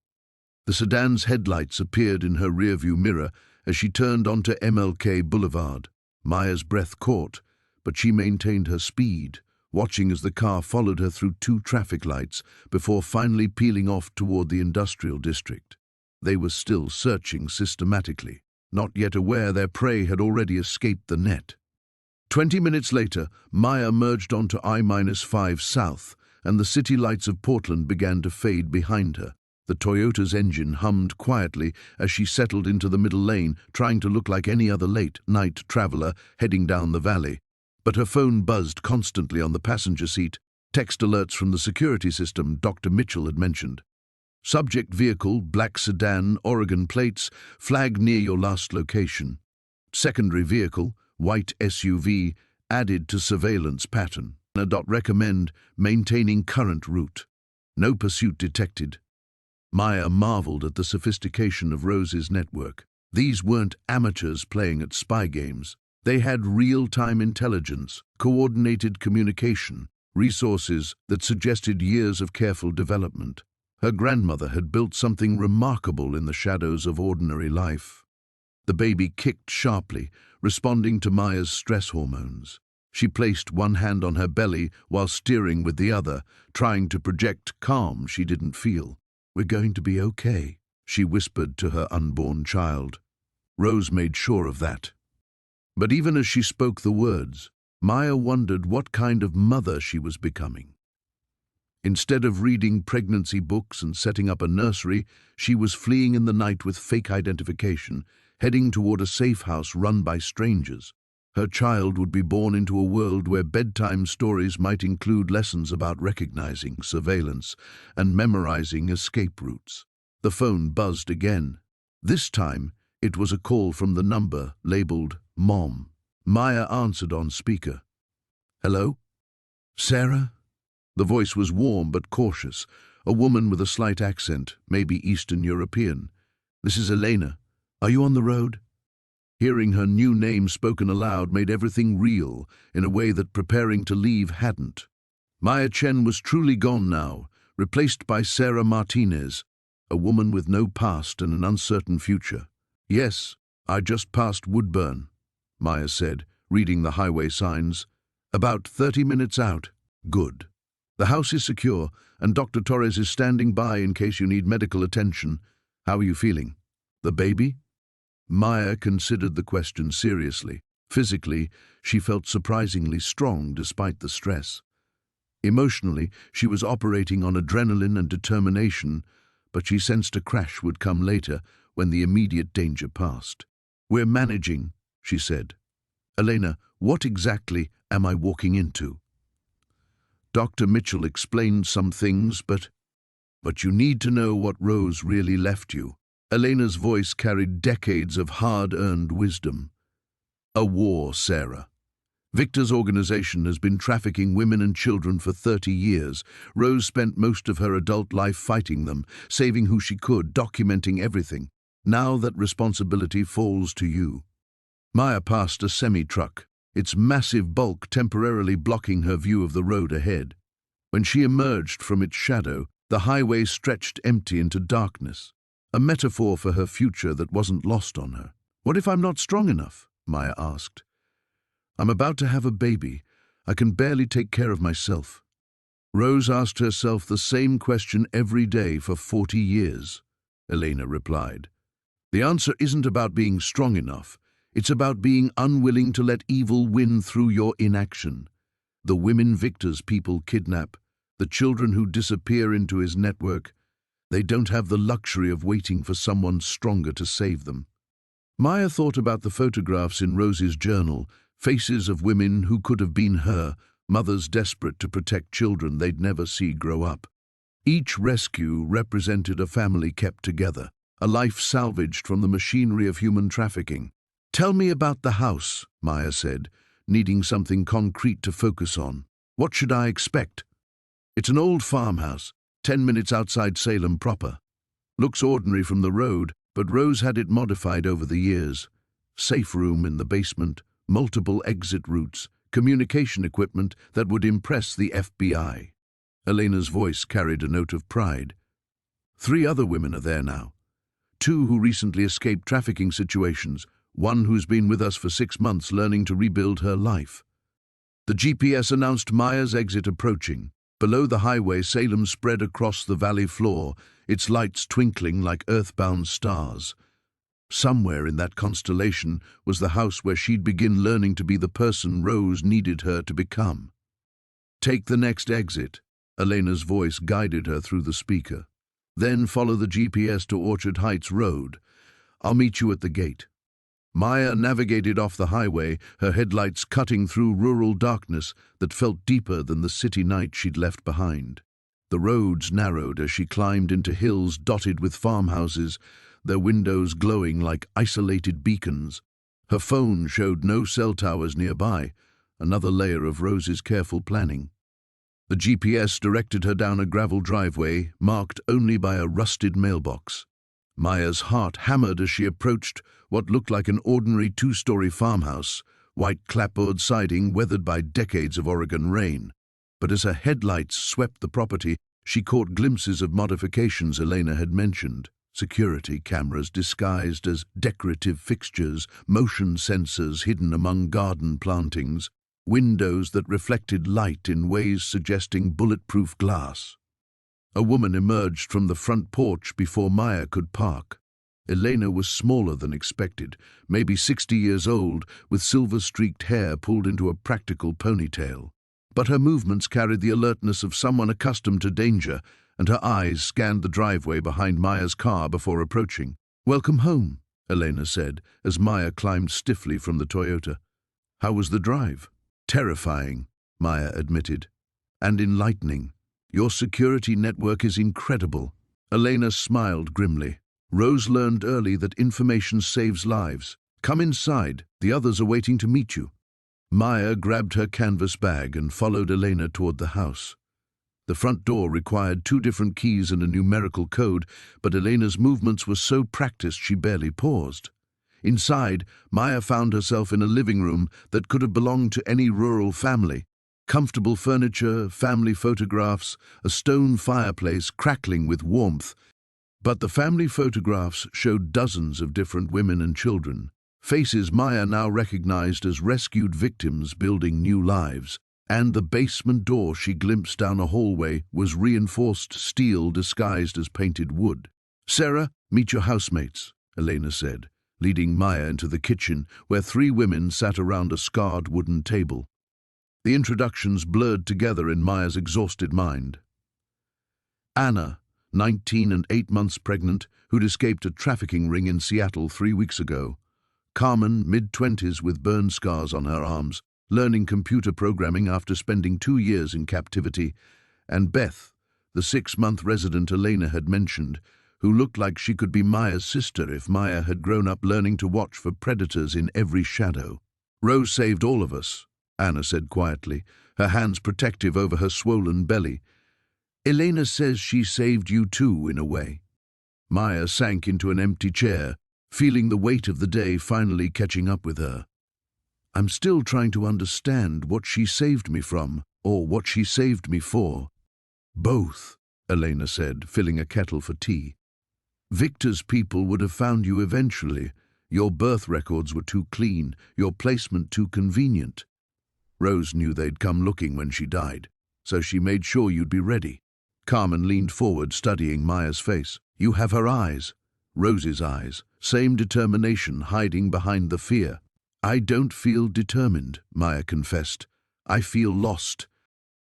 The sedan's headlights appeared in her rearview mirror as she turned onto MLK Boulevard. Maya's breath caught, but she maintained her speed, watching as the car followed her through 2 traffic lights before finally peeling off toward the industrial district. They were still searching systematically, not yet aware their prey had already escaped the net. 20 minutes later, Maya merged onto I-5 south, and the city lights of Portland began to fade behind her. The Toyota's engine hummed quietly as she settled into the middle lane, trying to look like any other late-night traveler heading down the valley. But her phone buzzed constantly on the passenger seat, text alerts from the security system Dr. Mitchell had mentioned. Subject vehicle, black sedan, Oregon plates, flagged near your last location. Secondary vehicle, white SUV, added to surveillance pattern. Recommend maintaining current route. No pursuit detected. Maya marveled at the sophistication of Rose's network. These weren't amateurs playing at spy games. They had real-time intelligence, coordinated communication, resources that suggested years of careful development. Her grandmother had built something remarkable in the shadows of ordinary life. The baby kicked sharply, responding to Maya's stress hormones. She placed one hand on her belly while steering with the other, trying to project calm she didn't feel. "We're going to be okay," she whispered to her unborn child. Rose made sure of that. But even as she spoke the words, Maya wondered what kind of mother she was becoming. Instead of reading pregnancy books and setting up a nursery, she was fleeing in the night with fake identification, heading toward a safe house run by strangers. Her child would be born into a world where bedtime stories might include lessons about recognizing surveillance and memorizing escape routes. The phone buzzed again. This time, it was a call from the number labeled Mom. Maya answered on speaker. "Hello? Sarah?" The voice was warm but cautious, a woman with a slight accent, maybe Eastern European. "This is Elena. Are you on the road?" Hearing her new name spoken aloud made everything real in a way that preparing to leave hadn't. Maya Chen was truly gone now, replaced by Sarah Martinez, a woman with no past and an uncertain future. "Yes, I just passed Woodburn," Maya said, reading the highway signs. "About 30 minutes out." "Good. The house is secure, and Dr. Torres is standing by in case you need medical attention. How are you feeling? The baby?" Maya considered the question seriously. Physically, she felt surprisingly strong despite the stress. Emotionally, she was operating on adrenaline and determination, but she sensed a crash would come later when the immediate danger passed. "We're managing," she said. "Elena, what exactly am I walking into?" Dr. Mitchell explained some things, but you need to know what Rose really left you. Elena's voice carried decades of hard-earned wisdom. "A war, Sarah. Victor's organization has been trafficking women and children for 30 years. Rose spent most of her adult life fighting them, saving who she could, documenting everything. Now that responsibility falls to you." Maya passed a semi-truck, its massive bulk temporarily blocking her view of the road ahead. When she emerged from its shadow, the highway stretched empty into darkness, a metaphor for her future that wasn't lost on her. "What if I'm not strong enough?" Maya asked. "I'm about to have a baby. I can barely take care of myself." Rose asked herself the same question every day for 40 years, Elena replied. "The answer isn't about being strong enough. It's about being unwilling to let evil win through your inaction. The women Victor's people kidnap, the children who disappear into his network, they don't have the luxury of waiting for someone stronger to save them." Maya thought about the photographs in Rose's journal, faces of women who could have been her, mothers desperate to protect children they'd never see grow up. Each rescue represented a family kept together, a life salvaged from the machinery of human trafficking. "Tell me about the house," Maya said, needing something concrete to focus on. "What should I expect?" "It's an old farmhouse, 10 minutes outside Salem proper. Looks ordinary from the road, but Rose had it modified over the years. Safe room in the basement, multiple exit routes, communication equipment that would impress the FBI. Elena's voice carried a note of pride. 3 other women are there now. 2 who recently escaped trafficking situations, 1 who's been with us for 6 months learning to rebuild her life. The GPS announced Maya's exit approaching. Below the highway, Salem spread across the valley floor, its lights twinkling like earthbound stars. Somewhere in that constellation was the house where she'd begin learning to be the person Rose needed her to become. "Take the next exit," Elena's voice guided her through the speaker. "Then follow the GPS to Orchard Heights Road. I'll meet you at the gate." Maya navigated off the highway, her headlights cutting through rural darkness that felt deeper than the city night she'd left behind. The roads narrowed as she climbed into hills dotted with farmhouses, their windows glowing like isolated beacons. Her phone showed no cell towers nearby, another layer of Rose's careful planning. The GPS directed her down a gravel driveway, marked only by a rusted mailbox. Maya's heart hammered as she approached what looked like an ordinary two-story farmhouse, white clapboard siding weathered by decades of Oregon rain. But as her headlights swept the property, she caught glimpses of modifications Elena had mentioned. Security cameras disguised as decorative fixtures, motion sensors hidden among garden plantings, windows that reflected light in ways suggesting bulletproof glass. A woman emerged from the front porch before Maya could park. Elena was smaller than expected, maybe 60 years old, with silver-streaked hair pulled into a practical ponytail. But her movements carried the alertness of someone accustomed to danger, and her eyes scanned the driveway behind Maya's car before approaching. "Welcome home," Elena said, as Maya climbed stiffly from the Toyota. "How was the drive?" "Terrifying," Maya admitted, "and enlightening. Your security network is incredible." Elena smiled grimly. "Rose learned early that information saves lives. Come inside, the others are waiting to meet you." Maya grabbed her canvas bag and followed Elena toward the house. The front door required 2 different keys and a numerical code, but Elena's movements were so practiced she barely paused. Inside, Maya found herself in a living room that could have belonged to any rural family. Comfortable furniture, family photographs, a stone fireplace crackling with warmth. But the family photographs showed dozens of different women and children, faces Maya now recognized as rescued victims building new lives. And the basement door she glimpsed down a hallway was reinforced steel disguised as painted wood. "Sarah, meet your housemates," Elena said, leading Maya into the kitchen, where 3 women sat around a scarred wooden table. The introductions blurred together in Maya's exhausted mind. Anna, 19 and 8 months pregnant, who'd escaped a trafficking ring in Seattle 3 weeks ago. Carmen, mid-20s with burn scars on her arms, learning computer programming after spending 2 years in captivity. And Beth, the 6-month resident Elena had mentioned, who looked like she could be Maya's sister if Maya had grown up learning to watch for predators in every shadow. "Rose saved all of us," Anna said quietly, her hands protective over her swollen belly. "Elena says she saved you too, in a way." Maya sank into an empty chair, feeling the weight of the day finally catching up with her. "I'm still trying to understand what she saved me from, or what she saved me for." "Both," Elena said, filling a kettle for tea. "Victor's people would have found you eventually. Your birth records were too clean, your placement too convenient. Rose knew they'd come looking when she died, so she made sure you'd be ready." Carmen leaned forward, studying Maya's face. "You have her eyes, Rose's eyes, same determination hiding behind the fear." "I don't feel determined," Maya confessed. "I feel lost."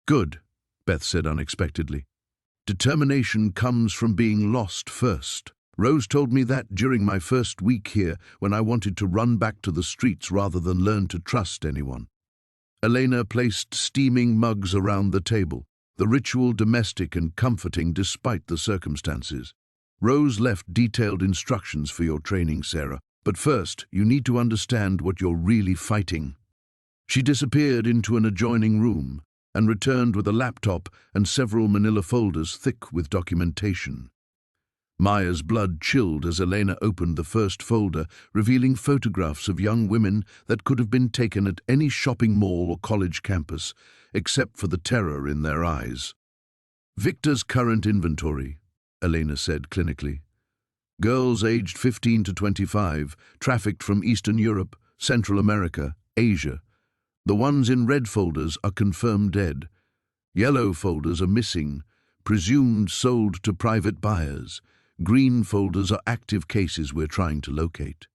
"Good," Beth said unexpectedly. "Determination comes from being lost first. Rose told me that during my first week here, when I wanted to run back to the streets rather than learn to trust anyone." Elena placed steaming mugs around the table, the ritual domestic and comforting despite the circumstances. "Rose left detailed instructions for your training, Sarah. But first, you need to understand what you're really fighting." She disappeared into an adjoining room and returned with a laptop and several manila folders thick with documentation. Maya's blood chilled as Elena opened the first folder, revealing photographs of young women that could have been taken at any shopping mall or college campus, except for the terror in their eyes. "Victor's current inventory," Elena said clinically. "Girls aged 15 to 25, trafficked from Eastern Europe, Central America, Asia. The ones in red folders are confirmed dead. Yellow folders are missing, presumed sold to private buyers. Green folders are active cases we're trying to locate.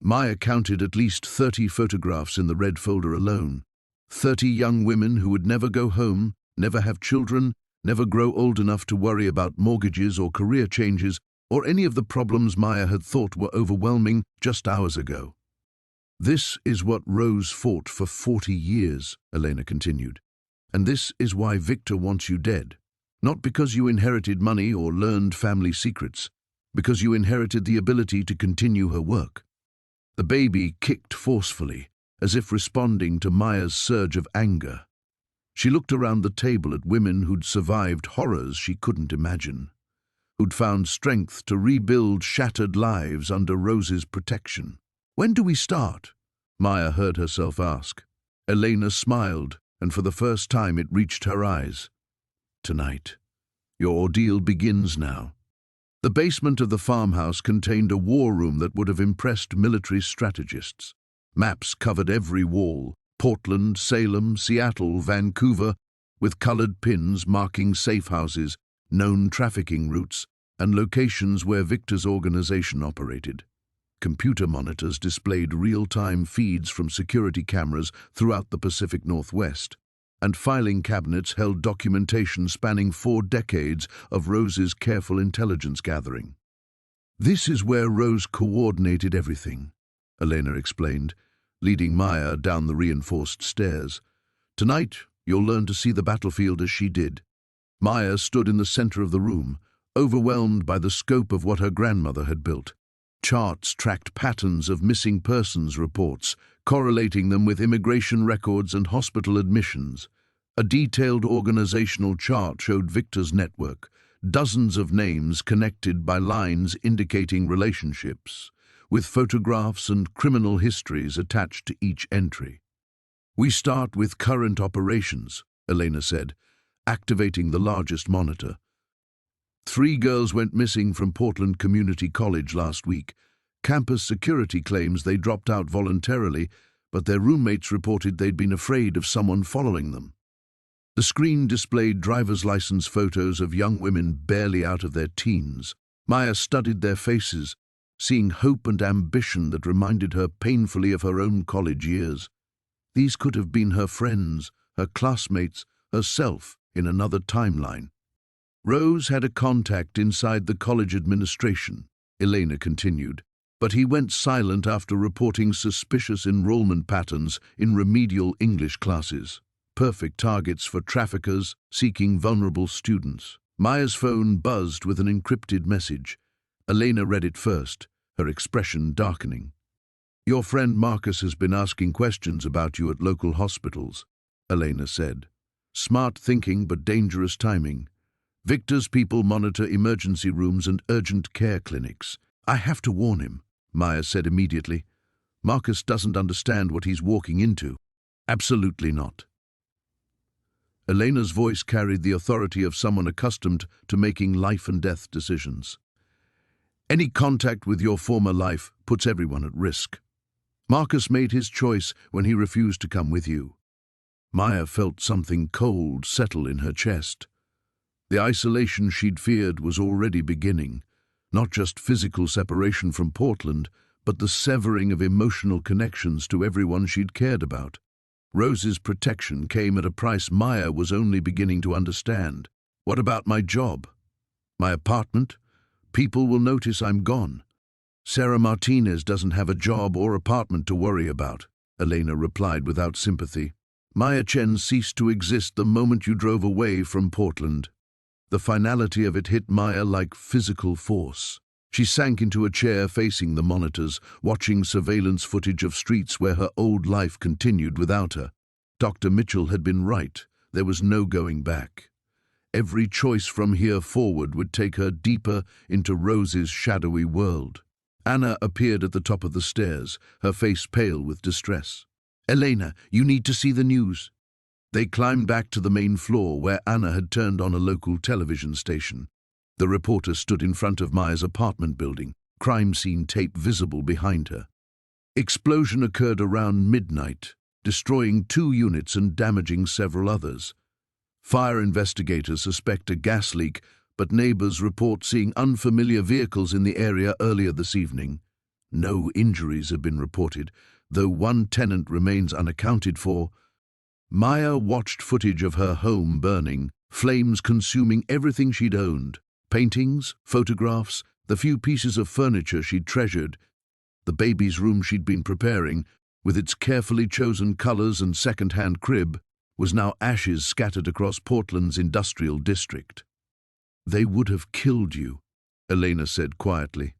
Maya counted at least 30 photographs in the red folder alone. 30 young women who would never go home, never have children, never grow old enough to worry about mortgages or career changes or any of the problems Maya had thought were overwhelming just hours ago. This is what Rose fought for 40 years, Elena continued. And this is why Victor wants you dead. Not because you inherited money or learned family secrets, because you inherited the ability to continue her work. The baby kicked forcefully, as if responding to Maya's surge of anger. She looked around the table at women who'd survived horrors she couldn't imagine, who'd found strength to rebuild shattered lives under Rose's protection. "When do we start?" Maya heard herself ask. Elena smiled, and for the first time it reached her eyes. "Tonight. Your ordeal begins now." The basement of the farmhouse contained a war room that would have impressed military strategists. Maps covered every wall: Portland, Salem, Seattle, Vancouver, with colored pins marking safe houses, known trafficking routes, and locations where Victor's organization operated. Computer monitors displayed real-time feeds from security cameras throughout the Pacific Northwest, and filing cabinets held documentation spanning 4 decades of Rose's careful intelligence gathering. "This is where Rose coordinated everything," Elena explained, leading Maya down the reinforced stairs. "Tonight, you'll learn to see the battlefield as she did." Maya stood in the center of the room, overwhelmed by the scope of what her grandmother had built. Charts tracked patterns of missing persons reports, correlating them with immigration records and hospital admissions. A detailed organizational chart showed Victor's network, dozens of names connected by lines indicating relationships, with photographs and criminal histories attached to each entry. "We start with current operations," Elena said, activating the largest monitor. 3 girls went missing from Portland Community College last week. Campus security claims they dropped out voluntarily, but their roommates reported they'd been afraid of someone following them. The screen displayed driver's license photos of young women barely out of their teens. Maya studied their faces, seeing hope and ambition that reminded her painfully of her own college years. These could have been her friends, her classmates, herself in another timeline. "Rose had a contact inside the college administration," Elena continued, "but he went silent after reporting suspicious enrollment patterns in remedial English classes. Perfect targets for traffickers seeking vulnerable students." Maya's phone buzzed with an encrypted message. Elena read it first, her expression darkening. "Your friend Marcus has been asking questions about you at local hospitals," Elena said. "Smart thinking but dangerous timing. Victor's people monitor emergency rooms and urgent care clinics. I have to warn him," Maya said immediately. "Marcus doesn't understand what he's walking into." "Absolutely not." Elena's voice carried the authority of someone accustomed to making life-and-death decisions. "Any contact with your former life puts everyone at risk. Marcus made his choice when he refused to come with you." Maya felt something cold settle in her chest. The isolation she'd feared was already beginning, not just physical separation from Portland, but the severing of emotional connections to everyone she'd cared about. Rose's protection came at a price Maya was only beginning to understand. "What about my job? My apartment? People will notice I'm gone." "Sarah Martinez doesn't have a job or apartment to worry about," Elena replied without sympathy. "Maya Chen ceased to exist the moment you drove away from Portland." The finality of it hit Maya like physical force. She sank into a chair facing the monitors, watching surveillance footage of streets where her old life continued without her. Dr. Mitchell had been right. There was no going back. Every choice from here forward would take her deeper into Rose's shadowy world. Anna appeared at the top of the stairs, her face pale with distress. "Elena, you need to see the news." They climbed back to the main floor where Anna had turned on a local television station. The reporter stood in front of Maya's apartment building, crime scene tape visible behind her. "Explosion occurred around midnight," destroying 2 units and damaging several others. Fire investigators suspect a gas leak, but neighbors report seeing unfamiliar vehicles in the area earlier this evening. No injuries have been reported, though 1 tenant remains unaccounted for. Maya watched footage of her home burning, flames consuming everything she'd owned. Paintings, photographs, the few pieces of furniture she'd treasured. The baby's room she'd been preparing, with its carefully chosen colors and second-hand crib, was now ashes scattered across Portland's industrial district. "They would have killed you," Elena said quietly.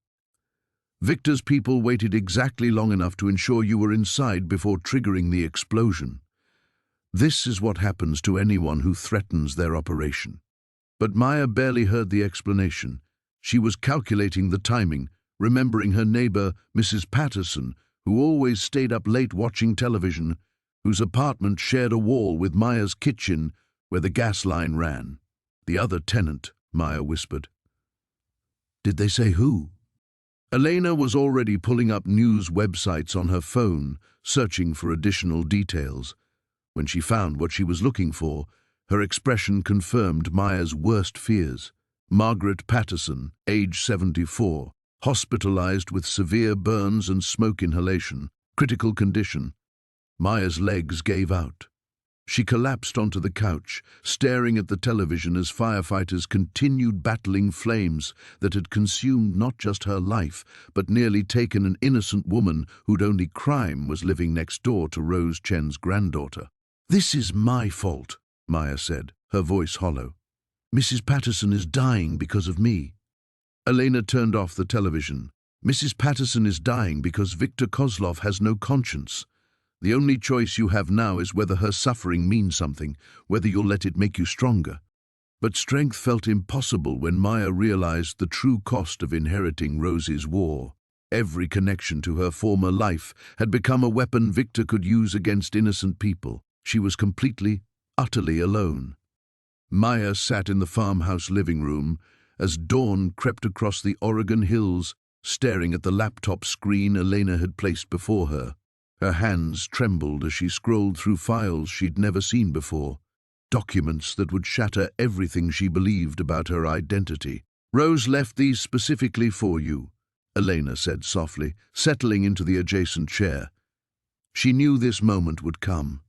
"Victor's people waited exactly long enough to ensure you were inside before triggering the explosion. This is what happens to anyone who threatens their operation." But Maya barely heard the explanation. She was calculating the timing, remembering her neighbor, Mrs. Patterson, who always stayed up late watching television, whose apartment shared a wall with Maya's kitchen where the gas line ran. "The other tenant," Maya whispered. "Did they say who?" Elena was already pulling up news websites on her phone, searching for additional details. When she found what she was looking for, her expression confirmed Maya's worst fears. Margaret Patterson, age 74, hospitalized with severe burns and smoke inhalation, critical condition. Maya's legs gave out. She collapsed onto the couch, staring at the television as firefighters continued battling flames that had consumed not just her life, but nearly taken an innocent woman whose only crime was living next door to Rose Chen's granddaughter. "This is my fault," Maya said, her voice hollow. "Mrs. Patterson is dying because of me." Elena turned off the television. "Mrs. Patterson is dying because Viktor Kozlov has no conscience. The only choice you have now is whether her suffering means something, whether you'll let it make you stronger." But strength felt impossible when Maya realized the true cost of inheriting Rose's war. Every connection to her former life had become a weapon Viktor could use against innocent people. She was completely, utterly alone. Maya sat in the farmhouse living room as dawn crept across the Oregon hills, staring at the laptop screen Elena had placed before her. Her hands trembled as she scrolled through files she'd never seen before, documents that would shatter everything she believed about her identity. "Rose left these specifically for you," Elena said softly, settling into the adjacent chair. She knew this moment would come.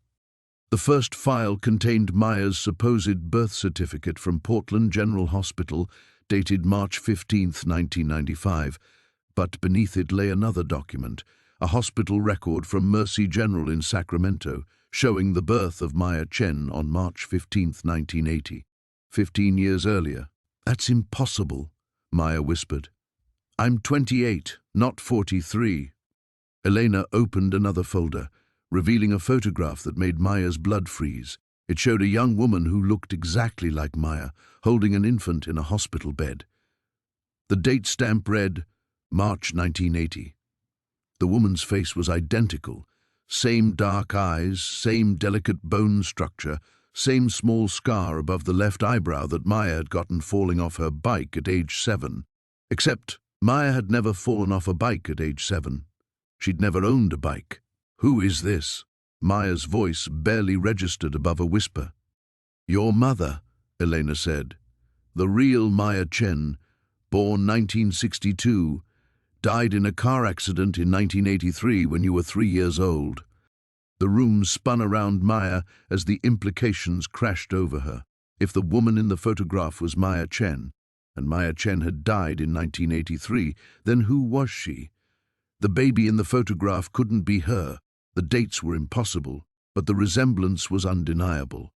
The first file contained Maya's supposed birth certificate from Portland General Hospital, dated March 15, 1995, but beneath it lay another document, a hospital record from Mercy General in Sacramento, showing the birth of Maya Chen on March 15, 1980, 15 years earlier. "That's impossible," Maya whispered. "I'm 28, not 43. Elena opened another folder, revealing a photograph that made Maya's blood freeze. It showed a young woman who looked exactly like Maya, holding an infant in a hospital bed. The date stamp read, March 1980. The woman's face was identical. Same dark eyes, same delicate bone structure, same small scar above the left eyebrow that Maya had gotten falling off her bike at age 7. Except Maya had never fallen off a bike at age 7. She'd never owned a bike. "Who is this?" Maya's voice barely registered above a whisper. "Your mother," Elena said. "The real Maya Chen, born 1962, died in a car accident in 1983 when you were 3 years old." The room spun around Maya as the implications crashed over her. If the woman in the photograph was Maya Chen, and Maya Chen had died in 1983, then who was she? The baby in the photograph couldn't be her. The dates were impossible, but the resemblance was undeniable.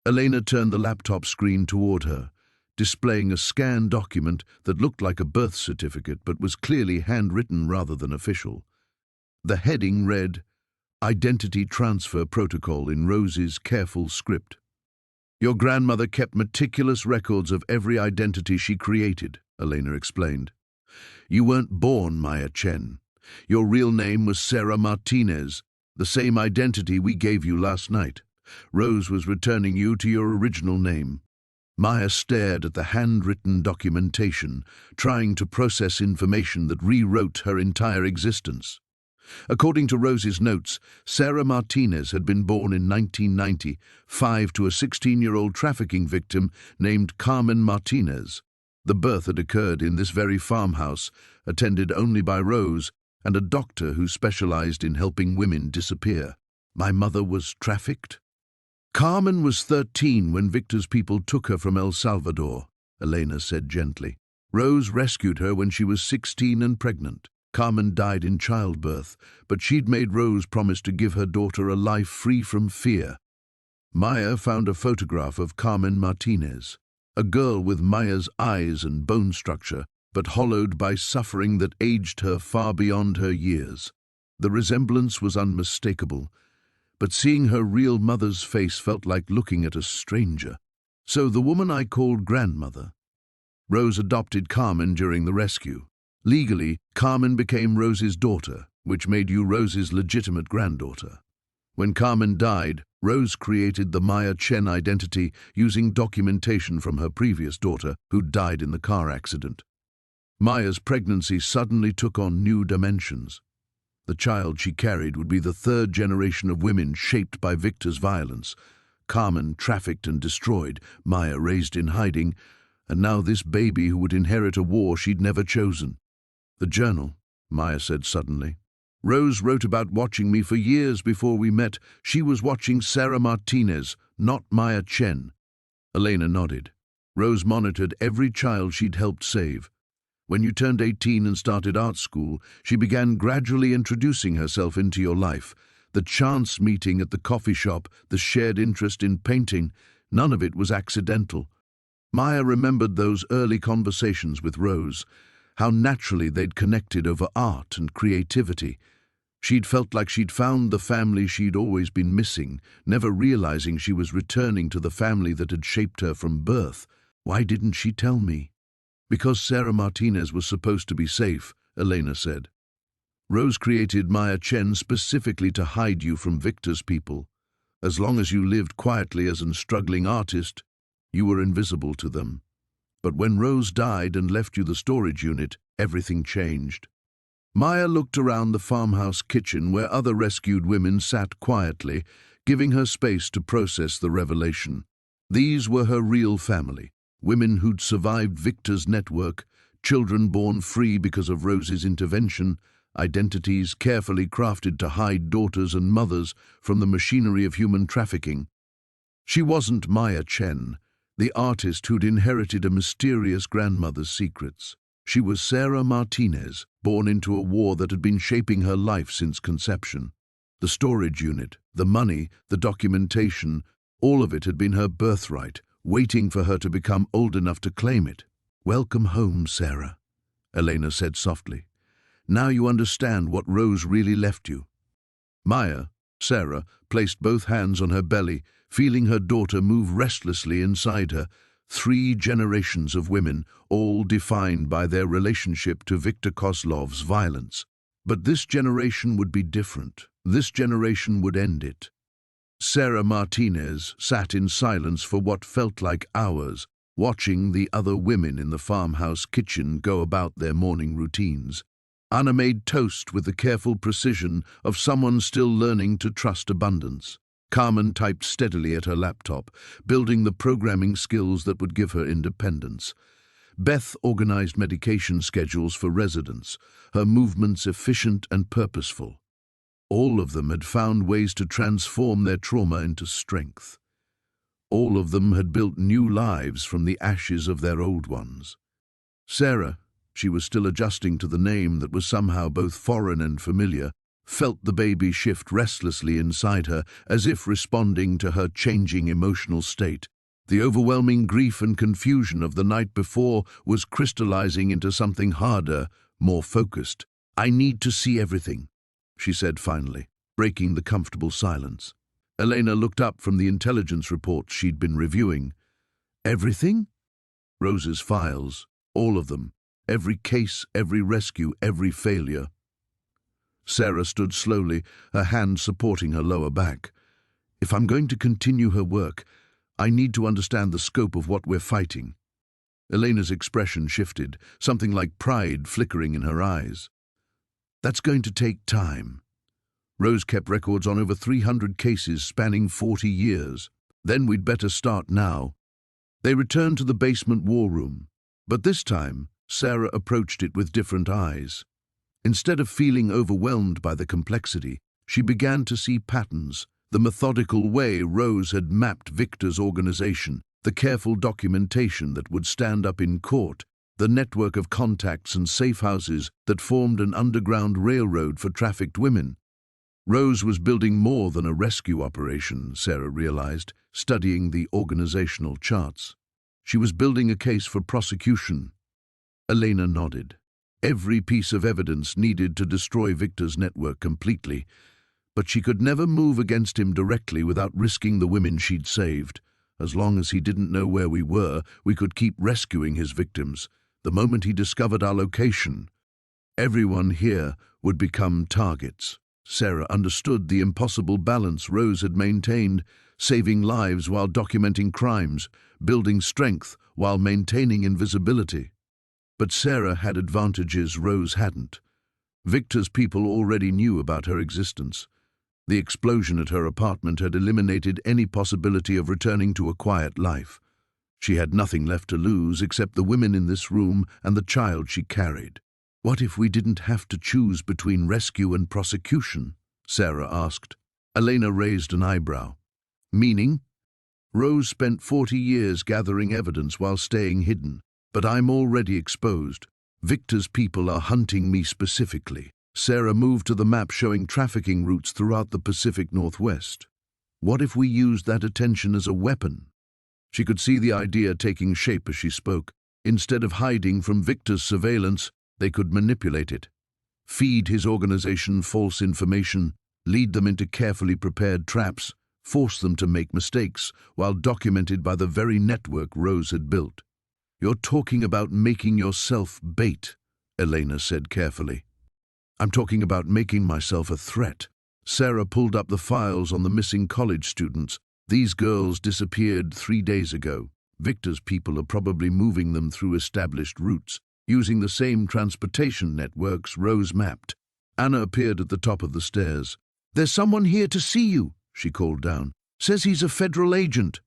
Elena turned the laptop screen toward her, displaying a scanned document that looked like a birth certificate but was clearly handwritten rather than official. The heading read, "Identity Transfer Protocol," in Rose's careful script. "Your grandmother kept meticulous records of every identity she created," Elena explained. "You weren't born Maya Chen. Your real name was Sarah Martinez, the same identity we gave you last night. Rose was returning you to your original name." Maya stared at the handwritten documentation, trying to process information that rewrote her entire existence. According to Rose's notes, Sarah Martinez had been born in 1995 to a 16-year-old trafficking victim named Carmen Martinez. The birth had occurred in this very farmhouse, attended only by Rose and a doctor who specialized in helping women disappear. My mother was trafficked? Carmen was 13 when Victor's people took her from El Salvador, Elena said gently. Rose rescued her when she was 16 and pregnant. Carmen died in childbirth, but she'd made Rose promise to give her daughter a life free from fear. Maya found a photograph of Carmen Martinez, a girl with Maya's eyes and bone structure, but hollowed by suffering that aged her far beyond her years. The resemblance was unmistakable, but seeing her real mother's face felt like looking at a stranger. So the woman I called grandmother. Rose adopted Carmen during the rescue. Legally, Carmen became Rose's daughter, which made you Rose's legitimate granddaughter. When Carmen died, Rose created the Maya Chen identity using documentation from her previous daughter, who died in the car accident. Maya's pregnancy suddenly took on new dimensions. The child she carried would be the third generation of women shaped by Victor's violence. Carmen trafficked and destroyed, Maya raised in hiding, and now this baby who would inherit a war she'd never chosen. The journal, Maya said suddenly. Rose wrote about watching me for years before we met. She was watching Sarah Martinez, not Maya Chen. Elena nodded. Rose monitored every child she'd helped save. When you turned 18 and started art school, she began gradually introducing herself into your life. The chance meeting at the coffee shop, the shared interest in painting, none of it was accidental. Maya remembered those early conversations with Rose, how naturally they'd connected over art and creativity. She'd felt like she'd found the family she'd always been missing, never realizing she was returning to the family that had shaped her from birth. Why didn't she tell me? Because Sarah Martinez was supposed to be safe, Elena said. Rose created Maya Chen specifically to hide you from Victor's people. As long as you lived quietly as a struggling artist, you were invisible to them. But when Rose died and left you the storage unit, everything changed. Maya looked around the farmhouse kitchen where other rescued women sat quietly, giving her space to process the revelation. These were her real family. Women who'd survived Victor's network, children born free because of Rose's intervention, identities carefully crafted to hide daughters and mothers from the machinery of human trafficking. She wasn't Maya Chen, the artist who'd inherited a mysterious grandmother's secrets. She was Sarah Martinez, born into a war that had been shaping her life since conception. The storage unit, the money, the documentation, all of it had been her birthright, waiting for her to become old enough to claim it. "Welcome home, Sarah," Elena said softly. "Now you understand what Rose really left you." Maya, Sarah, placed both hands on her belly, feeling her daughter move restlessly inside her. 3 generations of women, all defined by their relationship to Viktor Kozlov's violence. But this generation would be different. This generation would end it. Sarah Martinez sat in silence for what felt like hours, watching the other women in the farmhouse kitchen go about their morning routines. Anna made toast with the careful precision of someone still learning to trust abundance. Carmen typed steadily at her laptop, building the programming skills that would give her independence. Beth organized medication schedules for residents, her movements efficient and purposeful. All of them had found ways to transform their trauma into strength. All of them had built new lives from the ashes of their old ones. Sarah, she was still adjusting to the name that was somehow both foreign and familiar, felt the baby shift restlessly inside her, as if responding to her changing emotional state. The overwhelming grief and confusion of the night before was crystallizing into something harder, more focused. "I need to see everything," she said finally, breaking the comfortable silence. Elena looked up from the intelligence reports she'd been reviewing. "Everything?" "Rose's files, all of them. Every case, every rescue, every failure." Sarah stood slowly, her hand supporting her lower back. "If I'm going to continue her work, I need to understand the scope of what we're fighting." Elena's expression shifted, something like pride flickering in her eyes. That's going to take time. Rose kept records on over 300 cases spanning 40 years. Then we'd better start now. They returned to the basement war room, but this time Sarah approached it with different eyes. Instead of feeling overwhelmed by the complexity, she began to see patterns, the methodical way Rose had mapped Victor's organization, the careful documentation that would stand up in court, the network of contacts and safe houses that formed an underground railroad for trafficked women. Rose was building more than a rescue operation, Sarah realized, studying the organizational charts. She was building a case for prosecution. Elena nodded. Every piece of evidence needed to destroy Victor's network completely, but she could never move against him directly without risking the women she'd saved. As long as he didn't know where we were, we could keep rescuing his victims. The moment he discovered our location, everyone here would become targets. Sarah understood the impossible balance Rose had maintained, saving lives while documenting crimes, building strength while maintaining invisibility. But Sarah had advantages Rose hadn't. Victor's people already knew about her existence. The explosion at her apartment had eliminated any possibility of returning to a quiet life. She had nothing left to lose except the women in this room and the child she carried. What if we didn't have to choose between rescue and prosecution? Sarah asked. Elena raised an eyebrow. Meaning? Rose spent 40 years gathering evidence while staying hidden, but I'm already exposed. Victor's people are hunting me specifically. Sarah moved to the map showing trafficking routes throughout the Pacific Northwest. What if we used that attention as a weapon? She could see the idea taking shape as she spoke. Instead of hiding from Victor's surveillance, they could manipulate it. Feed his organization false information, lead them into carefully prepared traps, force them to make mistakes, while documented by the very network Rose had built. You're talking about making yourself bait, Elena said carefully. I'm talking about making myself a threat. Sarah pulled up the files on the missing college students. These girls disappeared 3 days ago. Victor's people are probably moving them through established routes, using the same transportation networks Rose mapped. Anna appeared at the top of the stairs. There's someone here to see you, she called down. Says he's a federal agent.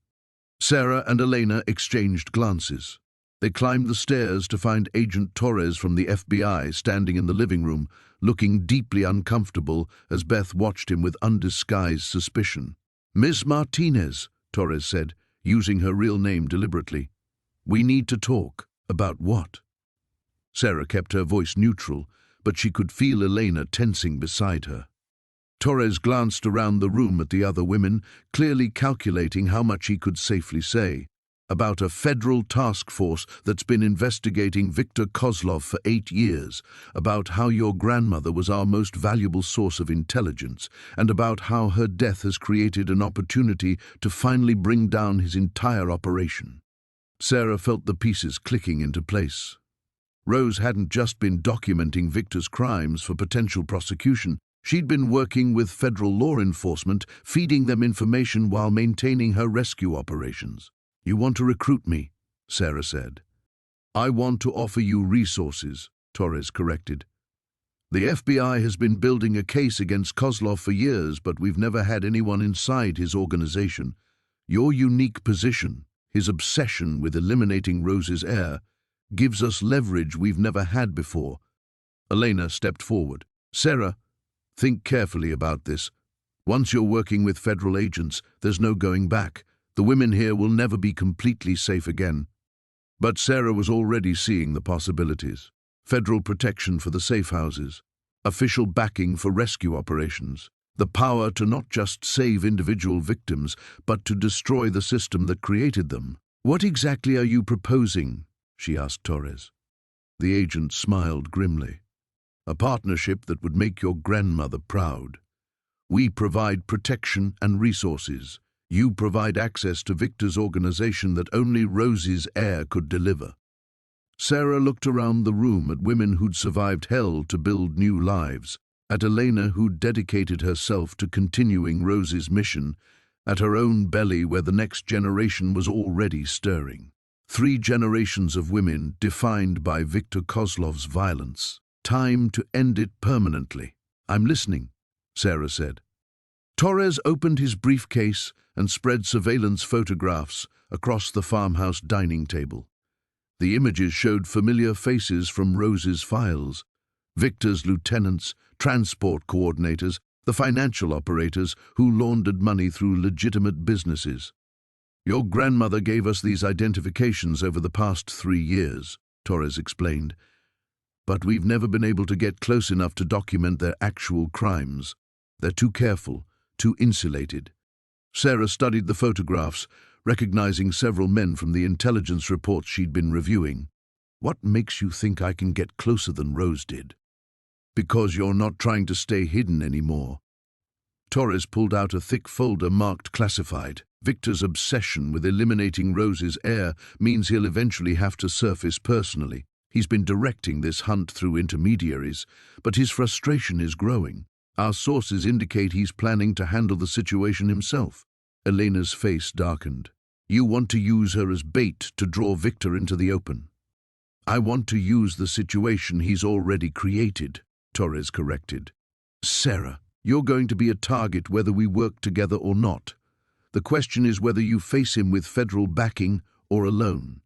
Sarah and Elena exchanged glances. They climbed the stairs to find Agent Torres from the FBI standing in the living room, looking deeply uncomfortable as Beth watched him with undisguised suspicion. Miss Martinez, Torres said, using her real name deliberately. We need to talk. About what? Sarah kept her voice neutral, but she could feel Elena tensing beside her. Torres glanced around the room at the other women, clearly calculating how much he could safely say. About a federal task force that's been investigating Victor Kozlov for 8 years, about how your grandmother was our most valuable source of intelligence, and about how her death has created an opportunity to finally bring down his entire operation. Sarah felt the pieces clicking into place. Rose hadn't just been documenting Victor's crimes for potential prosecution. She'd been working with federal law enforcement, feeding them information while maintaining her rescue operations. You want to recruit me, Sarah said. I want to offer you resources, Torres corrected. The FBI has been building a case against Kozlov for years, but we've never had anyone inside his organization. Your unique position, his obsession with eliminating Rose's heir, gives us leverage we've never had before. Elena stepped forward. Sarah, think carefully about this. Once you're working with federal agents, there's no going back. The women here will never be completely safe again. But Sarah was already seeing the possibilities. Federal protection for the safe houses, official backing for rescue operations, the power to not just save individual victims, but to destroy the system that created them. What exactly are you proposing? She asked Torres. The agent smiled grimly. A partnership that would make your grandmother proud. We provide protection and resources. You provide access to Victor's organization that only Rose's heir could deliver. Sarah looked around the room at women who'd survived hell to build new lives, at Elena who'd dedicated herself to continuing Rose's mission, at her own belly where the next generation was already stirring. 3 generations of women defined by Victor Kozlov's violence. Time to end it permanently. I'm listening, Sarah said. Torres opened his briefcase and spread surveillance photographs across the farmhouse dining table. The images showed familiar faces from Rose's files: Victor's lieutenants, transport coordinators, the financial operators who laundered money through legitimate businesses. Your grandmother gave us these identifications over the past 3 years, Torres explained, but we've never been able to get close enough to document their actual crimes. They're too careful, too insulated. Sarah studied the photographs, recognizing several men from the intelligence reports she'd been reviewing. What makes you think I can get closer than Rose did? Because you're not trying to stay hidden anymore. Torres pulled out a thick folder marked classified. Victor's obsession with eliminating Rose's heir means he'll eventually have to surface personally. He's been directing this hunt through intermediaries, but his frustration is growing. Our sources indicate he's planning to handle the situation himself. Elena's face darkened. You want to use her as bait to draw Victor into the open. I want to use the situation he's already created, Torres corrected. Sarah, you're going to be a target whether we work together or not. The question is whether you face him with federal backing or alone.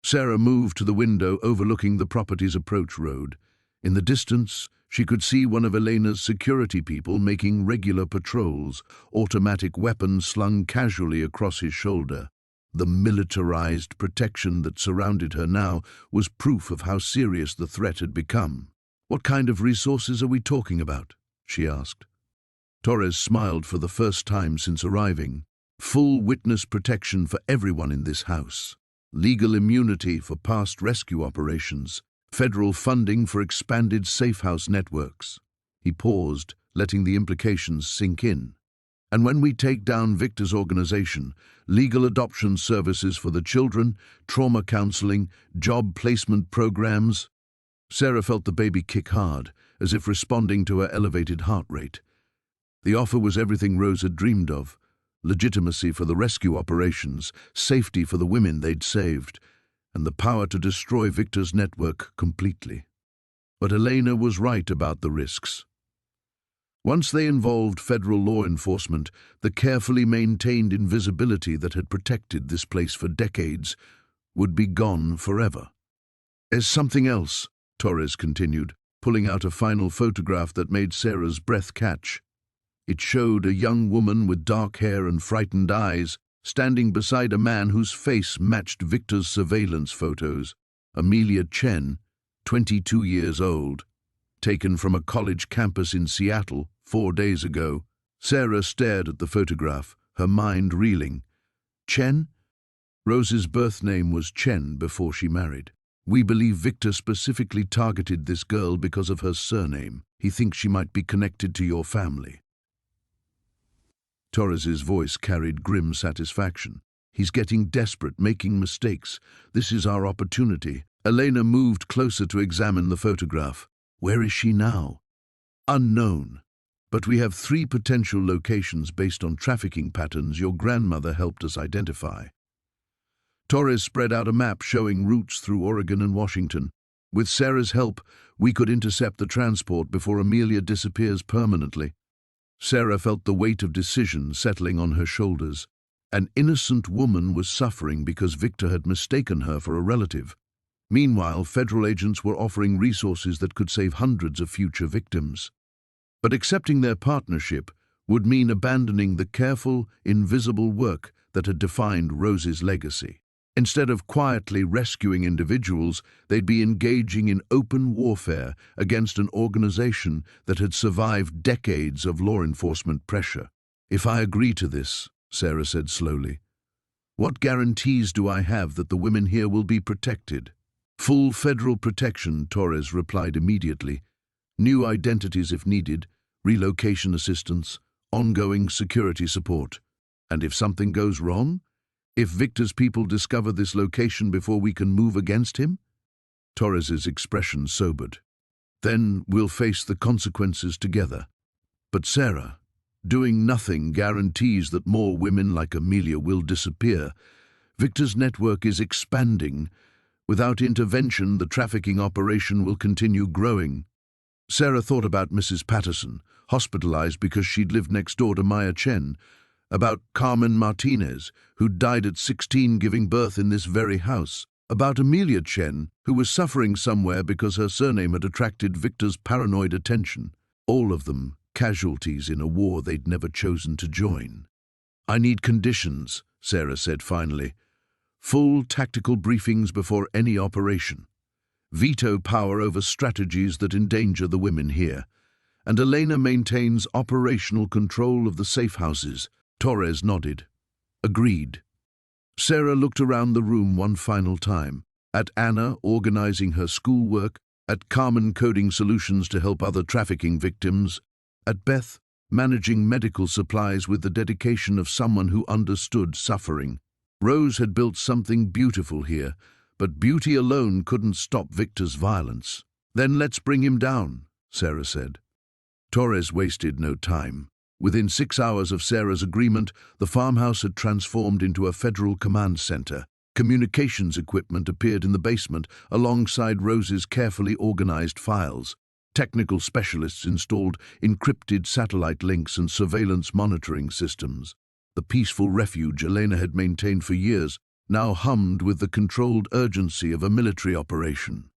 Sarah moved to the window overlooking the property's approach road. In the distance, she could see one of Elena's security people making regular patrols, automatic weapons slung casually across his shoulder. The militarized protection that surrounded her now was proof of how serious the threat had become. What kind of resources are we talking about? She asked. Torres smiled for the first time since arriving. Full witness protection for everyone in this house. Legal immunity for past rescue operations. Federal funding for expanded safe house networks. He paused, letting the implications sink in. And when we take down Victor's organization, legal adoption services for the children, trauma counseling, job placement programs. Sarah felt the baby kick hard, as if responding to her elevated heart rate. The offer was everything Rose had dreamed of. Legitimacy for the rescue operations, safety for the women they'd saved, and the power to destroy Victor's network completely. But Elena was right about the risks. Once they involved federal law enforcement, the carefully maintained invisibility that had protected this place for decades would be gone forever. There's something else, Torres continued, pulling out a final photograph that made Sarah's breath catch. It showed a young woman with dark hair and frightened eyes, standing beside a man whose face matched Victor's surveillance photos. Maya Chen, 22 years old, taken from a college campus in Seattle 4 days ago. Sarah stared at the photograph, her mind reeling. Chen? Rose's birth name was Chen before she married. We believe Victor specifically targeted this girl because of her surname. He thinks she might be connected to your family. Torres's voice carried grim satisfaction. He's getting desperate, making mistakes. This is our opportunity. Elena moved closer to examine the photograph. Where is she now? Unknown. But we have 3 potential locations based on trafficking patterns your grandmother helped us identify. Torres spread out a map showing routes through Oregon and Washington. With Sarah's help, we could intercept the transport before Amelia disappears permanently. Sarah felt the weight of decision settling on her shoulders. An innocent woman was suffering because Victor had mistaken her for a relative. Meanwhile, federal agents were offering resources that could save hundreds of future victims. But accepting their partnership would mean abandoning the careful, invisible work that had defined Rose's legacy. Instead of quietly rescuing individuals, they'd be engaging in open warfare against an organization that had survived decades of law enforcement pressure. If I agree to this, Sarah said slowly, what guarantees do I have that the women here will be protected? Full federal protection, Torres replied immediately. New identities if needed, relocation assistance, ongoing security support. And if something goes wrong? If Victor's people discover this location before we can move against him? Torres's expression sobered. Then we'll face the consequences together. But Sarah, doing nothing guarantees that more women like Amelia will disappear. Victor's network is expanding. Without intervention, the trafficking operation will continue growing. Sarah thought about Mrs. Patterson, hospitalized because she'd lived next door to Maya Chen, about Carmen Martinez, who'd died at 16 giving birth in this very house, about Amelia Chen, who was suffering somewhere because her surname had attracted Victor's paranoid attention. All of them casualties in a war they'd never chosen to join. "I need conditions," Sarah said finally. "Full tactical briefings before any operation. Veto power over strategies that endanger the women here. And Elena maintains operational control of the safe houses." Torres nodded. "Agreed." Sarah looked around the room one final time, at Anna organizing her schoolwork, at Carmen coding solutions to help other trafficking victims, at Beth managing medical supplies with the dedication of someone who understood suffering. Rose had built something beautiful here, but beauty alone couldn't stop Victor's violence. "Then let's bring him down," Sarah said. Torres wasted no time. Within 6 hours of Sarah's agreement, the farmhouse had transformed into a federal command center. Communications equipment appeared in the basement alongside Rose's carefully organized files. Technical specialists installed encrypted satellite links and surveillance monitoring systems. The peaceful refuge Elena had maintained for years now hummed with the controlled urgency of a military operation.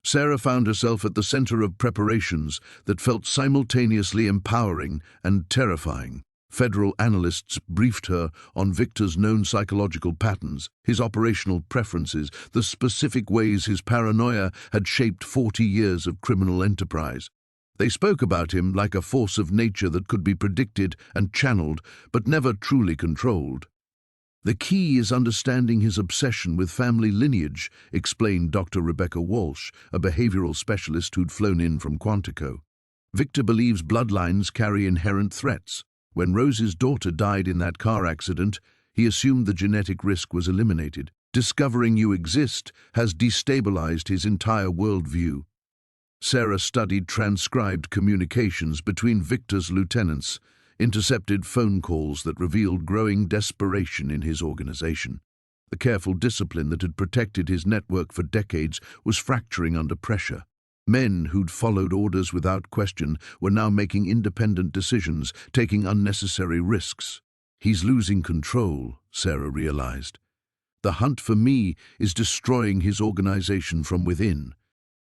Sarah found herself at the center of preparations that felt simultaneously empowering and terrifying. Federal analysts briefed her on Victor's known psychological patterns, his operational preferences, the specific ways his paranoia had shaped 40 years of criminal enterprise. They spoke about him like a force of nature that could be predicted and channeled, but never truly controlled. "The key is understanding his obsession with family lineage," explained Dr. Rebecca Walsh, a behavioral specialist who'd flown in from Quantico. "Victor believes bloodlines carry inherent threats. When Rose's daughter died in that car accident, he assumed the genetic risk was eliminated. Discovering you exist has destabilized his entire worldview." Sarah studied transcribed communications between Victor's lieutenants, intercepted phone calls that revealed growing desperation in his organization. The careful discipline that had protected his network for decades was fracturing under pressure. Men who'd followed orders without question were now making independent decisions, taking unnecessary risks. "He's losing control," Sarah realized. "The hunt for me is destroying his organization from within."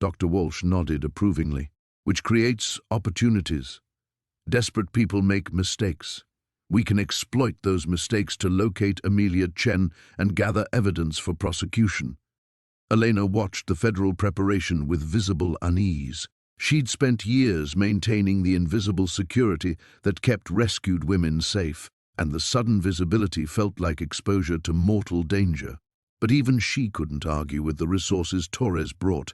Dr. Walsh nodded approvingly. "Which creates opportunities. Desperate people make mistakes. We can exploit those mistakes to locate Amelia Chen and gather evidence for prosecution." Elena watched the federal preparation with visible unease. She'd spent years maintaining the invisible security that kept rescued women safe, and the sudden visibility felt like exposure to mortal danger. But even she couldn't argue with the resources Torres brought.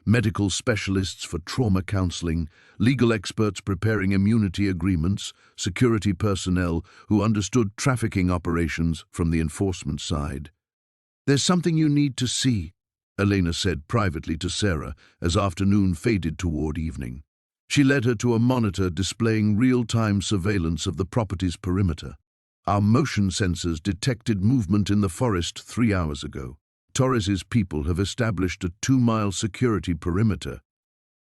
Medical specialists for trauma counseling, legal experts preparing immunity agreements, security personnel who understood trafficking operations from the enforcement side. "There's something you need to see," Elena said privately to Sarah as afternoon faded toward evening. She led her to a monitor displaying real-time surveillance of the property's perimeter. "Our motion sensors detected movement in the forest 3 hours ago. Torres's people have established a 2-mile security perimeter."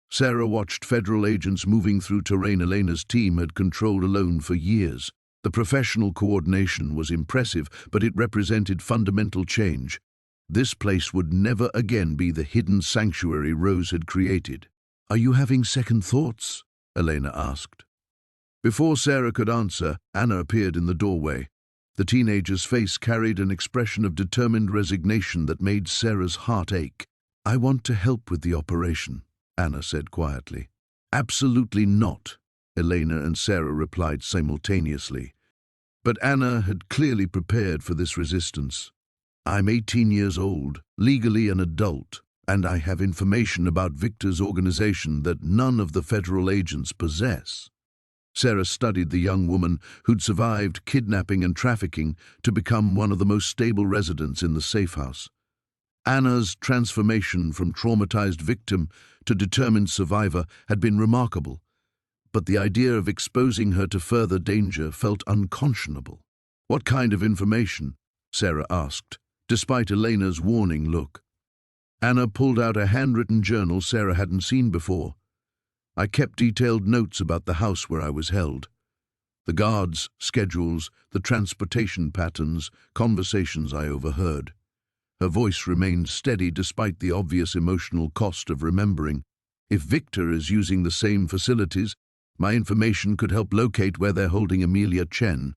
Sarah watched federal agents moving through terrain Elena's team had controlled alone for years. The professional coordination was impressive, but it represented fundamental change. This place would never again be the hidden sanctuary Rose had created. "Are you having second thoughts?" Elena asked. Before Sarah could answer, Anna appeared in the doorway. The teenager's face carried an expression of determined resignation that made Sarah's heart ache. "I want to help with the operation," Anna said quietly. "Absolutely not," Elena and Sarah replied simultaneously. But Anna had clearly prepared for this resistance. "I'm 18 years old, legally an adult, and I have information about Victor's organization that none of the federal agents possess." Sarah studied the young woman who'd survived kidnapping and trafficking to become one of the most stable residents in the safe house. Anna's transformation from traumatized victim to determined survivor had been remarkable, but the idea of exposing her to further danger felt unconscionable. "What kind of information?" Sarah asked, despite Elena's warning look. Anna pulled out a handwritten journal Sarah hadn't seen before. I kept detailed notes about the house where I was held. The guards, schedules, the transportation patterns, conversations I overheard. Her voice remained steady despite the obvious emotional cost of remembering. If Victor is using the same facilities, my information could help locate where they're holding Maya Chen.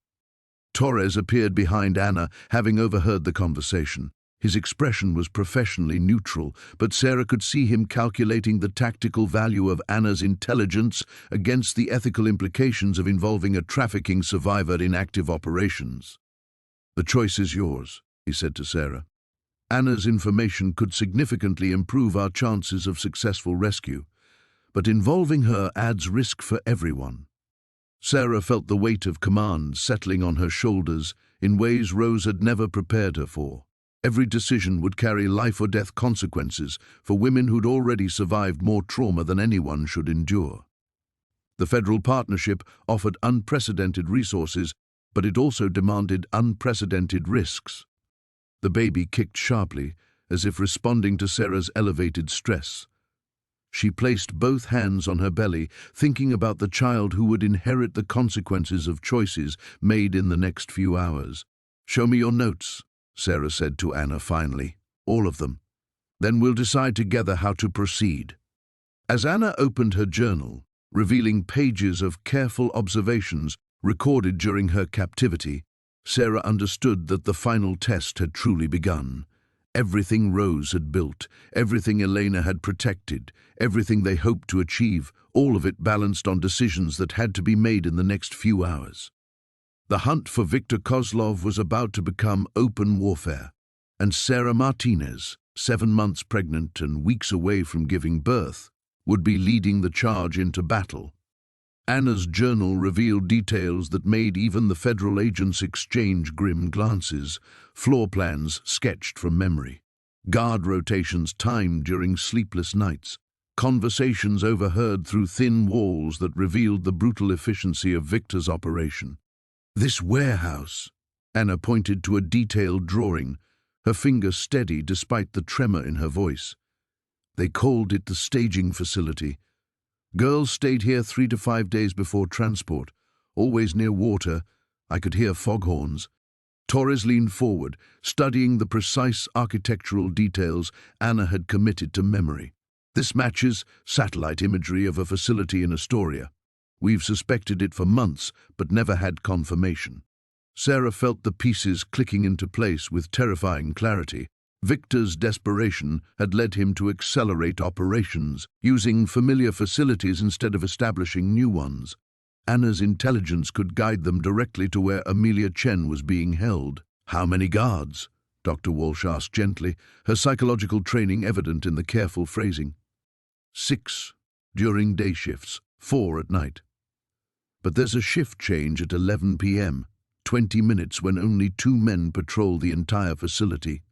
Torres appeared behind Anna, having overheard the conversation. His expression was professionally neutral, but Sarah could see him calculating the tactical value of Anna's intelligence against the ethical implications of involving a trafficking survivor in active operations. "The choice is yours," he said to Sarah. "Anna's information could significantly improve our chances of successful rescue, but involving her adds risk for everyone." Sarah felt the weight of command settling on her shoulders in ways Rose had never prepared her for. Every decision would carry life-or-death consequences for women who'd already survived more trauma than anyone should endure. The federal partnership offered unprecedented resources, but it also demanded unprecedented risks. The baby kicked sharply, as if responding to Sarah's elevated stress. She placed both hands on her belly, thinking about the child who would inherit the consequences of choices made in the next few hours. "Show me your notes," Sarah said to Anna finally. "All of them. Then we'll decide together how to proceed." As Anna opened her journal, revealing pages of careful observations recorded during her captivity, Sarah understood that the final test had truly begun. Everything Rose had built, everything Elena had protected, everything they hoped to achieve, all of it balanced on decisions that had to be made in the next few hours. The hunt for Victor Kozlov was about to become open warfare, and Sarah Martinez, 7 months pregnant and weeks away from giving birth, would be leading the charge into battle. Anna's journal revealed details that made even the federal agents exchange grim glances, floor plans sketched from memory, guard rotations timed during sleepless nights, conversations overheard through thin walls that revealed the brutal efficiency of Victor's operation. "This warehouse," Anna pointed to a detailed drawing, her finger steady despite the tremor in her voice. "They called it the staging facility. Girls stayed here 3 to 5 days before transport, always near water. I could hear foghorns." Torres leaned forward, studying the precise architectural details Anna had committed to memory. "This matches satellite imagery of a facility in Astoria. We've suspected it for months, but never had confirmation." Sarah felt the pieces clicking into place with terrifying clarity. Victor's desperation had led him to accelerate operations, using familiar facilities instead of establishing new ones. Anna's intelligence could guide them directly to where Maya Chen was being held. "How many guards?" Dr. Walsh asked gently, her psychological training evident in the careful phrasing. 6 during day shifts, 4 at night. But there's a shift change at 11 p.m., 20 minutes when only 2 men patrol the entire facility.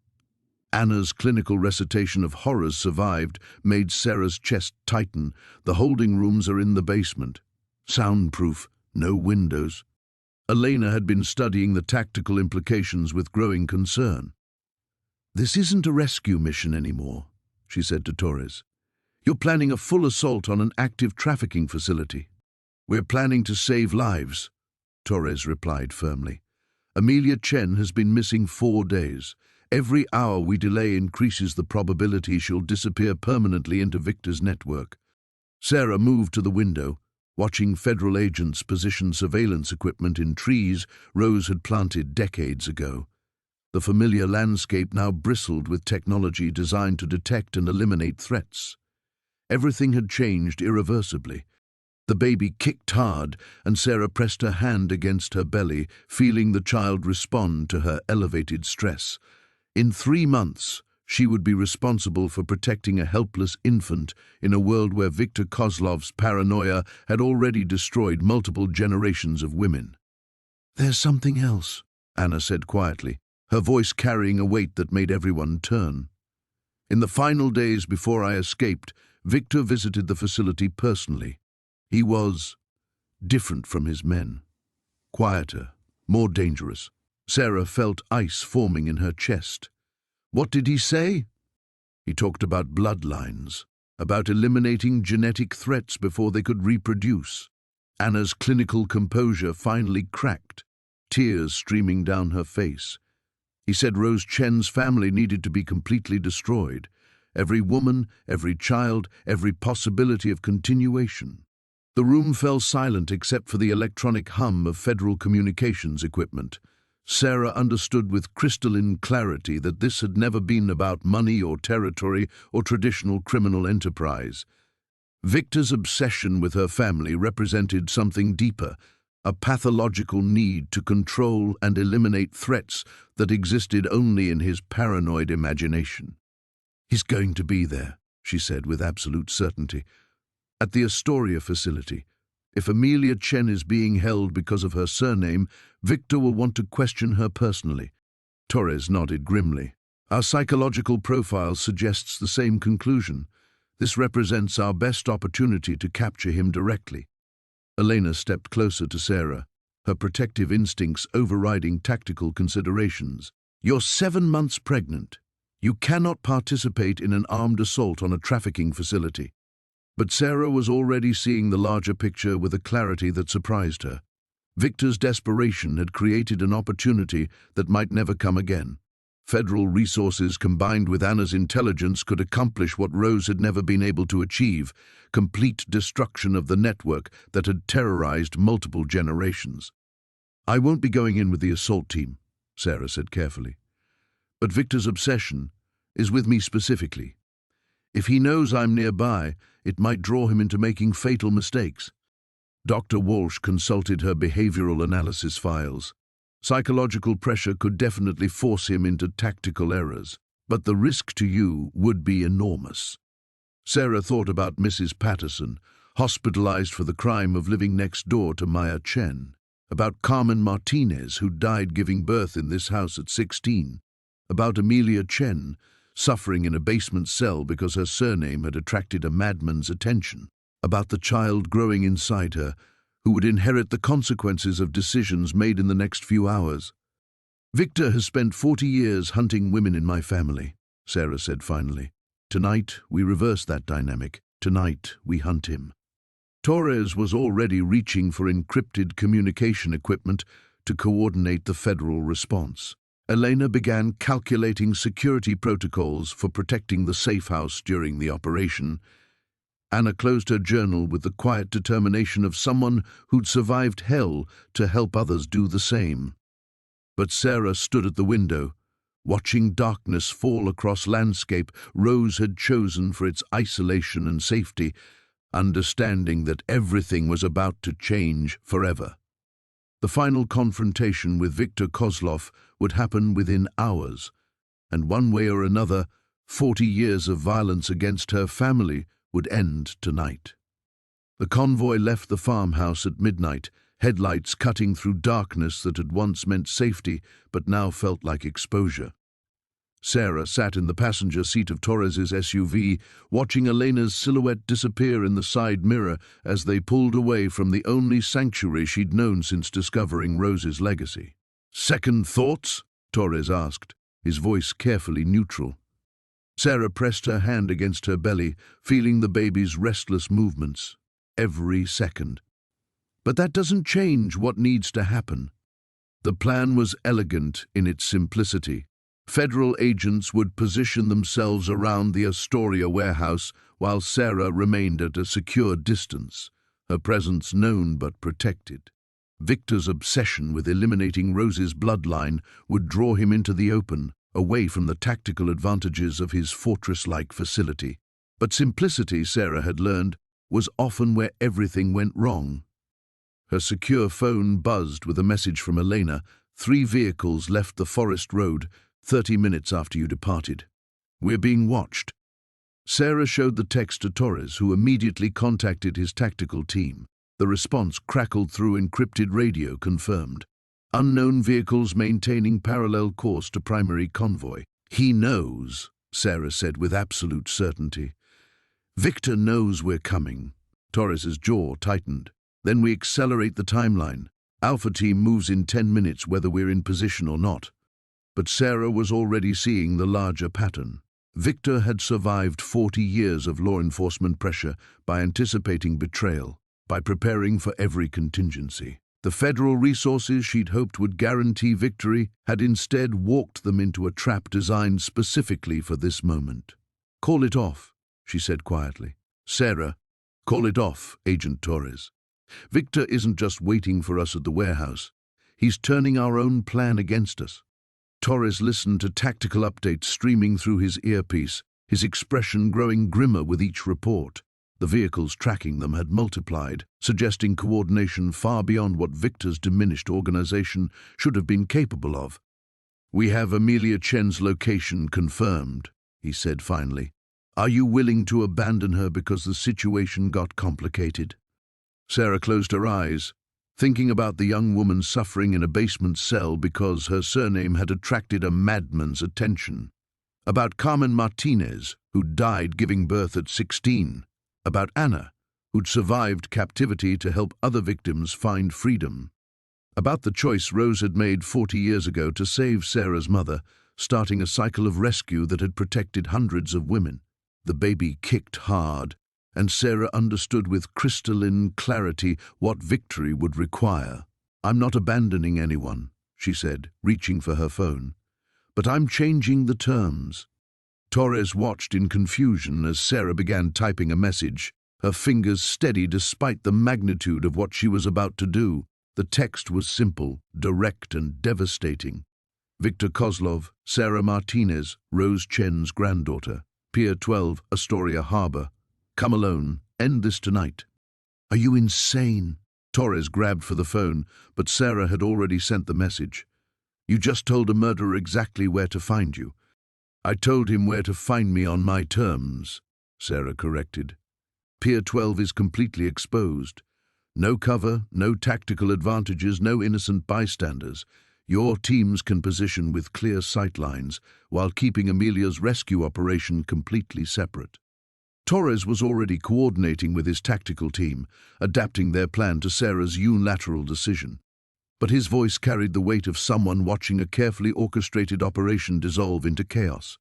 Anna's clinical recitation of horrors survived, made Sarah's chest tighten. "The holding rooms are in the basement. Soundproof, no windows." Elena had been studying the tactical implications with growing concern. "This isn't a rescue mission anymore," she said to Torres. "You're planning a full assault on an active trafficking facility." "We're planning to save lives," Torres replied firmly. "Maya Chen has been missing 4 days. Every hour we delay increases the probability she'll disappear permanently into Victor's network." Sarah moved to the window, watching federal agents position surveillance equipment in trees Rose had planted decades ago. The familiar landscape now bristled with technology designed to detect and eliminate threats. Everything had changed irreversibly. The baby kicked hard, and Sarah pressed her hand against her belly, feeling the child respond to her elevated stress. In 3 months, she would be responsible for protecting a helpless infant in a world where Victor Kozlov's paranoia had already destroyed multiple generations of women. "There's something else," Anna said quietly, her voice carrying a weight that made everyone turn. "In the final days before I escaped, Victor visited the facility personally. He was different from his men. Quieter, more dangerous." Sarah felt ice forming in her chest. "What did he say?" He talked about bloodlines, about eliminating genetic threats before they could reproduce. Anna's clinical composure finally cracked, tears streaming down her face. He said Rose Chen's family needed to be completely destroyed. Every woman, every child, every possibility of continuation. The room fell silent except for the electronic hum of federal communications equipment. Sarah understood with crystalline clarity that this had never been about money or territory or traditional criminal enterprise. Victor's obsession with her family represented something deeper, a pathological need to control and eliminate threats that existed only in his paranoid imagination. "He's going to be there," she said with absolute certainty. "At the Astoria facility. If Amelia Chen is being held because of her surname, Victor will want to question her personally." Torres nodded grimly. "Our psychological profile suggests the same conclusion. This represents our best opportunity to capture him directly." Elena stepped closer to Sarah, her protective instincts overriding tactical considerations. "You're 7 months pregnant. You cannot participate in an armed assault on a trafficking facility." But Sarah was already seeing the larger picture with a clarity that surprised her. Victor's desperation had created an opportunity that might never come again. Federal resources combined with Anna's intelligence could accomplish what Rose had never been able to achieve, complete destruction of the network that had terrorized multiple generations. "I won't be going in with the assault team," Sarah said carefully. "But Victor's obsession is with me specifically. If he knows I'm nearby, it might draw him into making fatal mistakes." Dr. Walsh consulted her behavioral analysis files. Psychological pressure could definitely force him into tactical errors, but the risk to you would be enormous. Sarah thought about Mrs. Patterson, hospitalized for the crime of living next door to Maya Chen, about Carmen Martinez, who died giving birth in this house at 16, about Amelia Chen, suffering in a basement cell because her surname had attracted a madman's attention, about the child growing inside her, who would inherit the consequences of decisions made in the next few hours. "Victor has spent 40 years hunting women in my family," Sarah said finally. "Tonight, we reverse that dynamic. Tonight, we hunt him." Torres was already reaching for encrypted communication equipment to coordinate the federal response. Elena began calculating security protocols for protecting the safe house during the operation. Anna closed her journal with the quiet determination of someone who'd survived hell to help others do the same. But Sarah stood at the window, watching darkness fall across landscape Rose had chosen for its isolation and safety, understanding that everything was about to change forever. The final confrontation with Viktor Kozlov would happen within hours, and one way or another, 40 years of violence against her family would end tonight. The convoy left the farmhouse at midnight, headlights cutting through darkness that had once meant safety but now felt like exposure. Sarah sat in the passenger seat of Torres's SUV, watching Elena's silhouette disappear in the side mirror as they pulled away from the only sanctuary she'd known since discovering Rose's legacy. "Second thoughts?" Torres asked, his voice carefully neutral. Sarah pressed her hand against her belly, feeling the baby's restless movements, every second. "But that doesn't change what needs to happen." The plan was elegant in its simplicity. Federal agents would position themselves around the Astoria warehouse while Sarah remained at a secure distance, her presence known but protected. Victor's obsession with eliminating Rose's bloodline would draw him into the open, away from the tactical advantages of his fortress-like facility. But simplicity, Sarah had learned, was often where everything went wrong. Her secure phone buzzed with a message from Elena. 3 vehicles left the forest road 30 minutes after you departed. We're being watched." Sarah showed the text to Torres, who immediately contacted his tactical team. The response crackled through encrypted radio, confirmed. Unknown vehicles maintaining parallel course to primary convoy. "He knows," Sarah said with absolute certainty. "Victor knows we're coming." Torres's jaw tightened. "Then we accelerate the timeline. Alpha Team moves in 10 minutes whether we're in position or not." But Sarah was already seeing the larger pattern. Victor had survived 40 years of law enforcement pressure by anticipating betrayal, by preparing for every contingency. The federal resources she'd hoped would guarantee victory had instead walked them into a trap designed specifically for this moment. "Call it off," she said quietly. "Sarah, call it off, Agent Torres. Victor isn't just waiting for us at the warehouse. He's turning our own plan against us." Torres listened to tactical updates streaming through his earpiece, his expression growing grimmer with each report. The vehicles tracking them had multiplied, suggesting coordination far beyond what Victor's diminished organization should have been capable of. "We have Maya Chen's location confirmed," he said finally. "Are you willing to abandon her because the situation got complicated?" Sarah closed her eyes, thinking about the young woman suffering in a basement cell because her surname had attracted a madman's attention. About Carmen Martinez, who died giving birth at 16. About Anna, who'd survived captivity to help other victims find freedom. About the choice Rose had made 40 years ago to save Sarah's mother, starting a cycle of rescue that had protected hundreds of women. The baby kicked hard, and Sarah understood with crystalline clarity what victory would require. "I'm not abandoning anyone," she said, reaching for her phone. "But I'm changing the terms." Torres watched in confusion as Sarah began typing a message, her fingers steady despite the magnitude of what she was about to do. The text was simple, direct, and devastating. "Victor Kozlov, Sarah Martinez, Rose Chen's granddaughter. Pier 12, Astoria Harbor. Come alone. End this tonight." "Are you insane?" Torres grabbed for the phone, but Sarah had already sent the message. "You just told a murderer exactly where to find you." "I told him where to find me on my terms," Sarah corrected. "Pier 12 is completely exposed. No cover, no tactical advantages, no innocent bystanders. Your teams can position with clear sightlines while keeping Amelia's rescue operation completely separate." Torres was already coordinating with his tactical team, adapting their plan to Sarah's unilateral decision. But his voice carried the weight of someone watching a carefully orchestrated operation dissolve into chaos.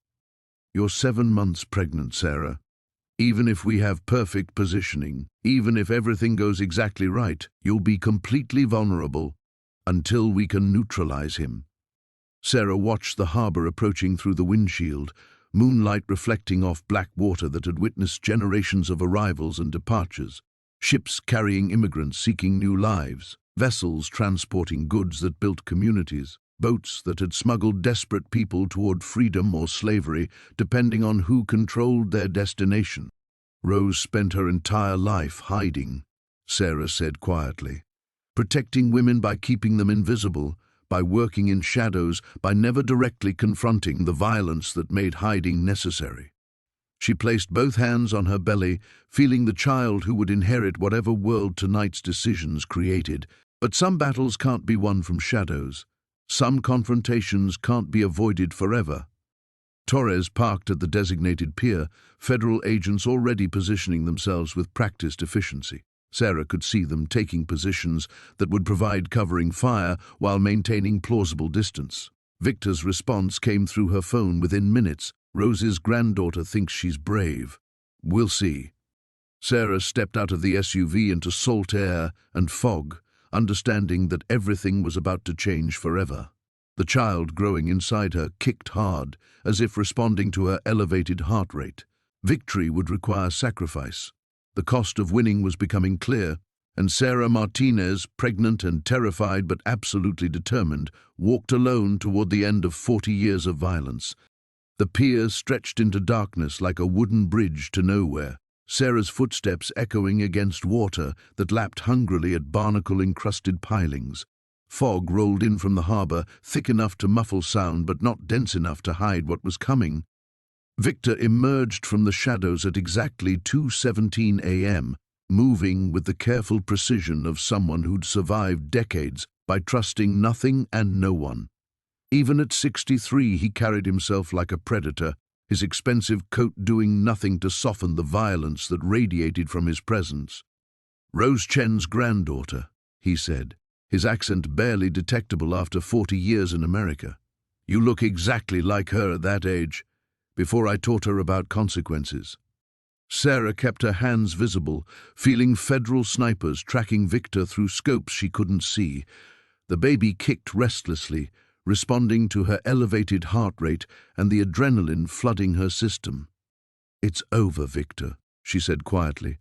"You're 7 months pregnant, Sarah. Even if we have perfect positioning, even if everything goes exactly right, you'll be completely vulnerable until we can neutralize him." Sarah watched the harbor approaching through the windshield, moonlight reflecting off black water that had witnessed generations of arrivals and departures, ships carrying immigrants seeking new lives, vessels transporting goods that built communities, boats that had smuggled desperate people toward freedom or slavery, depending on who controlled their destination. "Rose spent her entire life hiding," Sarah said quietly, "protecting women by keeping them invisible, by working in shadows, by never directly confronting the violence that made hiding necessary." She placed both hands on her belly, feeling the child who would inherit whatever world tonight's decisions created. But some battles can't be won from shadows. Some confrontations can't be avoided forever. Torres parked at the designated pier, federal agents already positioning themselves with practiced efficiency. Sarah could see them taking positions that would provide covering fire while maintaining plausible distance. Victor's response came through her phone within minutes. "Rose's granddaughter thinks she's brave. We'll see." Sarah stepped out of the SUV into salt air and fog, understanding that everything was about to change forever. The child growing inside her kicked hard, as if responding to her elevated heart rate. Victory would require sacrifice. The cost of winning was becoming clear, and Sarah Martinez, pregnant and terrified but absolutely determined, walked alone toward the end of 40 years of violence. The pier stretched into darkness like a wooden bridge to nowhere, Sarah's footsteps echoing against water that lapped hungrily at barnacle-encrusted pilings. Fog rolled in from the harbor, thick enough to muffle sound but not dense enough to hide what was coming. Victor emerged from the shadows at exactly 2:17 a.m., moving with the careful precision of someone who'd survived decades by trusting nothing and no one. Even at 63, he carried himself like a predator, his expensive coat doing nothing to soften the violence that radiated from his presence. "Rose Chen's granddaughter," he said, his accent barely detectable after 40 years in America. "You look exactly like her at that age. before I taught her about consequences. Sarah kept her hands visible, feeling federal snipers tracking Victor through scopes she couldn't see. The baby kicked restlessly, responding to her elevated heart rate and the adrenaline flooding her system. "It's over, Victor," she said quietly.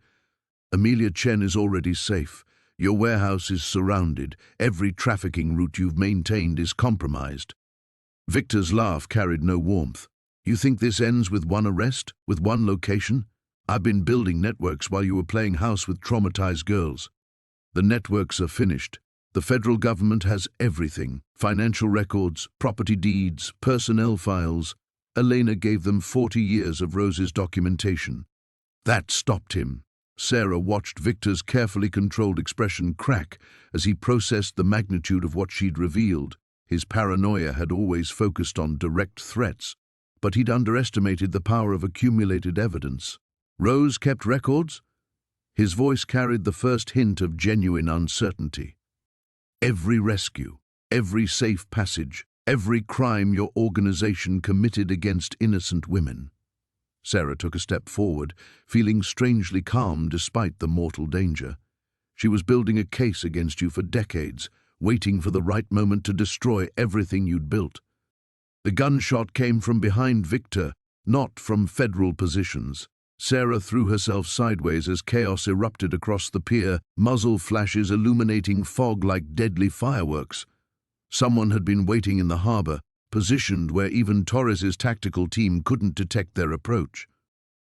"Maya Chen is already safe. Your warehouse is surrounded. Every trafficking route you've maintained is compromised." Victor's laugh carried no warmth. "You think this ends with one arrest, with one location? I've been building networks while you were playing house with traumatized girls. The networks are finished. The federal government has everything: financial records, property deeds, personnel files. Elena gave them 40 years of Rose's documentation." That stopped him. Sarah watched Victor's carefully controlled expression crack as he processed the magnitude of what she'd revealed. His paranoia had always focused on direct threats, but he'd underestimated the power of accumulated evidence. "Rose kept records?" His voice carried the first hint of genuine uncertainty. "Every rescue, every safe passage, every crime your organization committed against innocent women." Sarah took a step forward, feeling strangely calm despite the mortal danger. "She was building a case against you for decades, waiting for the right moment to destroy everything you'd built." The gunshot came from behind Victor, not from federal positions. Sarah threw herself sideways as chaos erupted across the pier, muzzle flashes illuminating fog like deadly fireworks. Someone had been waiting in the harbor, positioned where even Torres's tactical team couldn't detect their approach.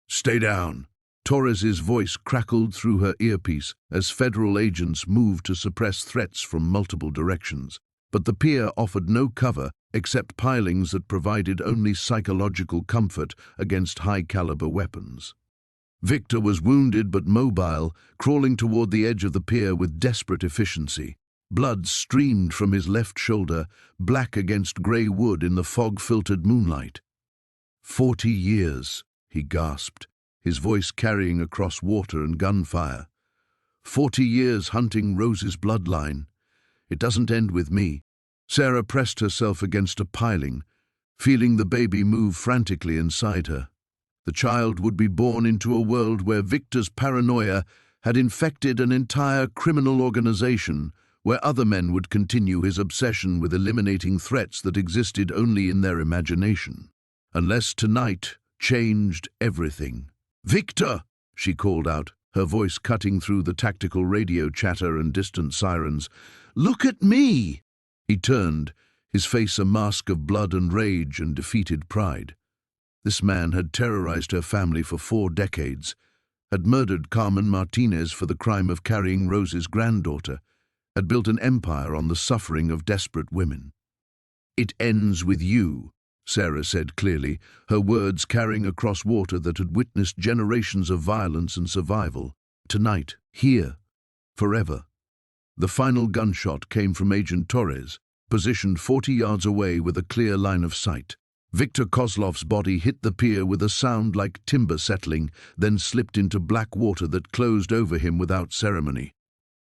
"Stay down." Torres's voice crackled through her earpiece as federal agents moved to suppress threats from multiple directions. But the pier offered no cover except pilings that provided only psychological comfort against high-caliber weapons. Victor was wounded but mobile, crawling toward the edge of the pier with desperate efficiency. Blood streamed from his left shoulder, black against grey wood in the fog-filtered moonlight. 40 years, he gasped, his voice carrying across water and gunfire. 40 years hunting Rose's bloodline. It doesn't end with me. Sarah pressed herself against a piling, feeling the baby move frantically inside her. The child would be born into a world where Victor's paranoia had infected an entire criminal organization, where other men would continue his obsession with eliminating threats that existed only in their imagination. Unless tonight changed everything. "Victor!" she called out, her voice cutting through the tactical radio chatter and distant sirens. "Look at me!" He turned, his face a mask of blood and rage and defeated pride. This man had terrorized her family for 4 decades, had murdered Carmen Martinez for the crime of carrying Rose's granddaughter, had built an empire on the suffering of desperate women. "It ends with you," Sarah said clearly, her words carrying across water that had witnessed generations of violence and survival. "Tonight, here, forever." The final gunshot came from Agent Torres, positioned 40 yards away with a clear line of sight. Victor Kozlov's body hit the pier with a sound like timber settling, then slipped into black water that closed over him without ceremony.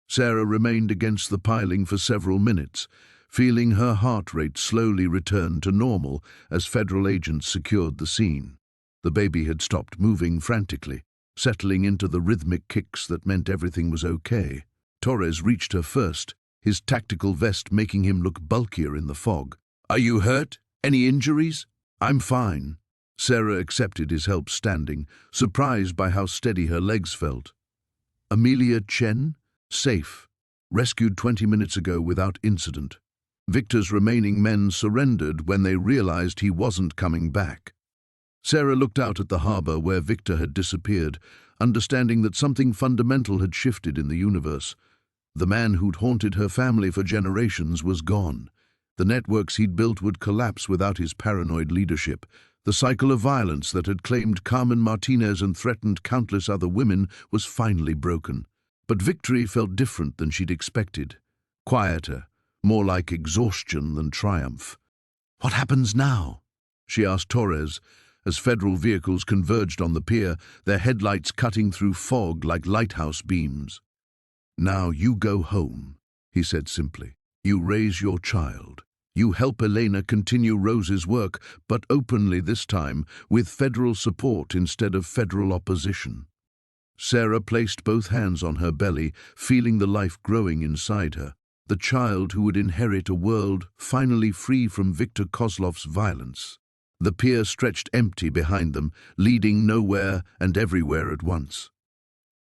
Sarah remained against the piling for several minutes, feeling her heart rate slowly return to normal as federal agents secured the scene. The baby had stopped moving frantically, settling into the rhythmic kicks that meant everything was okay. Torres reached her first, his tactical vest making him look bulkier in the fog. "Are you hurt? Any injuries?" "I'm fine." Sarah accepted his help standing, surprised by how steady her legs felt. "Maya Chen? Safe. Rescued 20 minutes ago without incident." Victor's remaining men surrendered when they realized he wasn't coming back. Sarah looked out at the harbor where Victor had disappeared, understanding that something fundamental had shifted in the universe. The man who'd haunted her family for generations was gone. The networks he'd built would collapse without his paranoid leadership. The cycle of violence that had claimed Carmen Martinez and threatened countless other women was finally broken. But victory felt different than she'd expected. Quieter, more like exhaustion than triumph. "What happens now?" she asked Torres, as federal vehicles converged on the pier, their headlights cutting through fog like lighthouse beams. "Now you go home," he said simply. "You raise your child. You help Elena continue Rose's work, but openly this time, with federal support instead of federal opposition. Sarah placed both hands on her belly, feeling the life growing inside her, the child who would inherit a world finally free from Victor Kozlov's violence. The pier stretched empty behind them, leading nowhere and everywhere at once.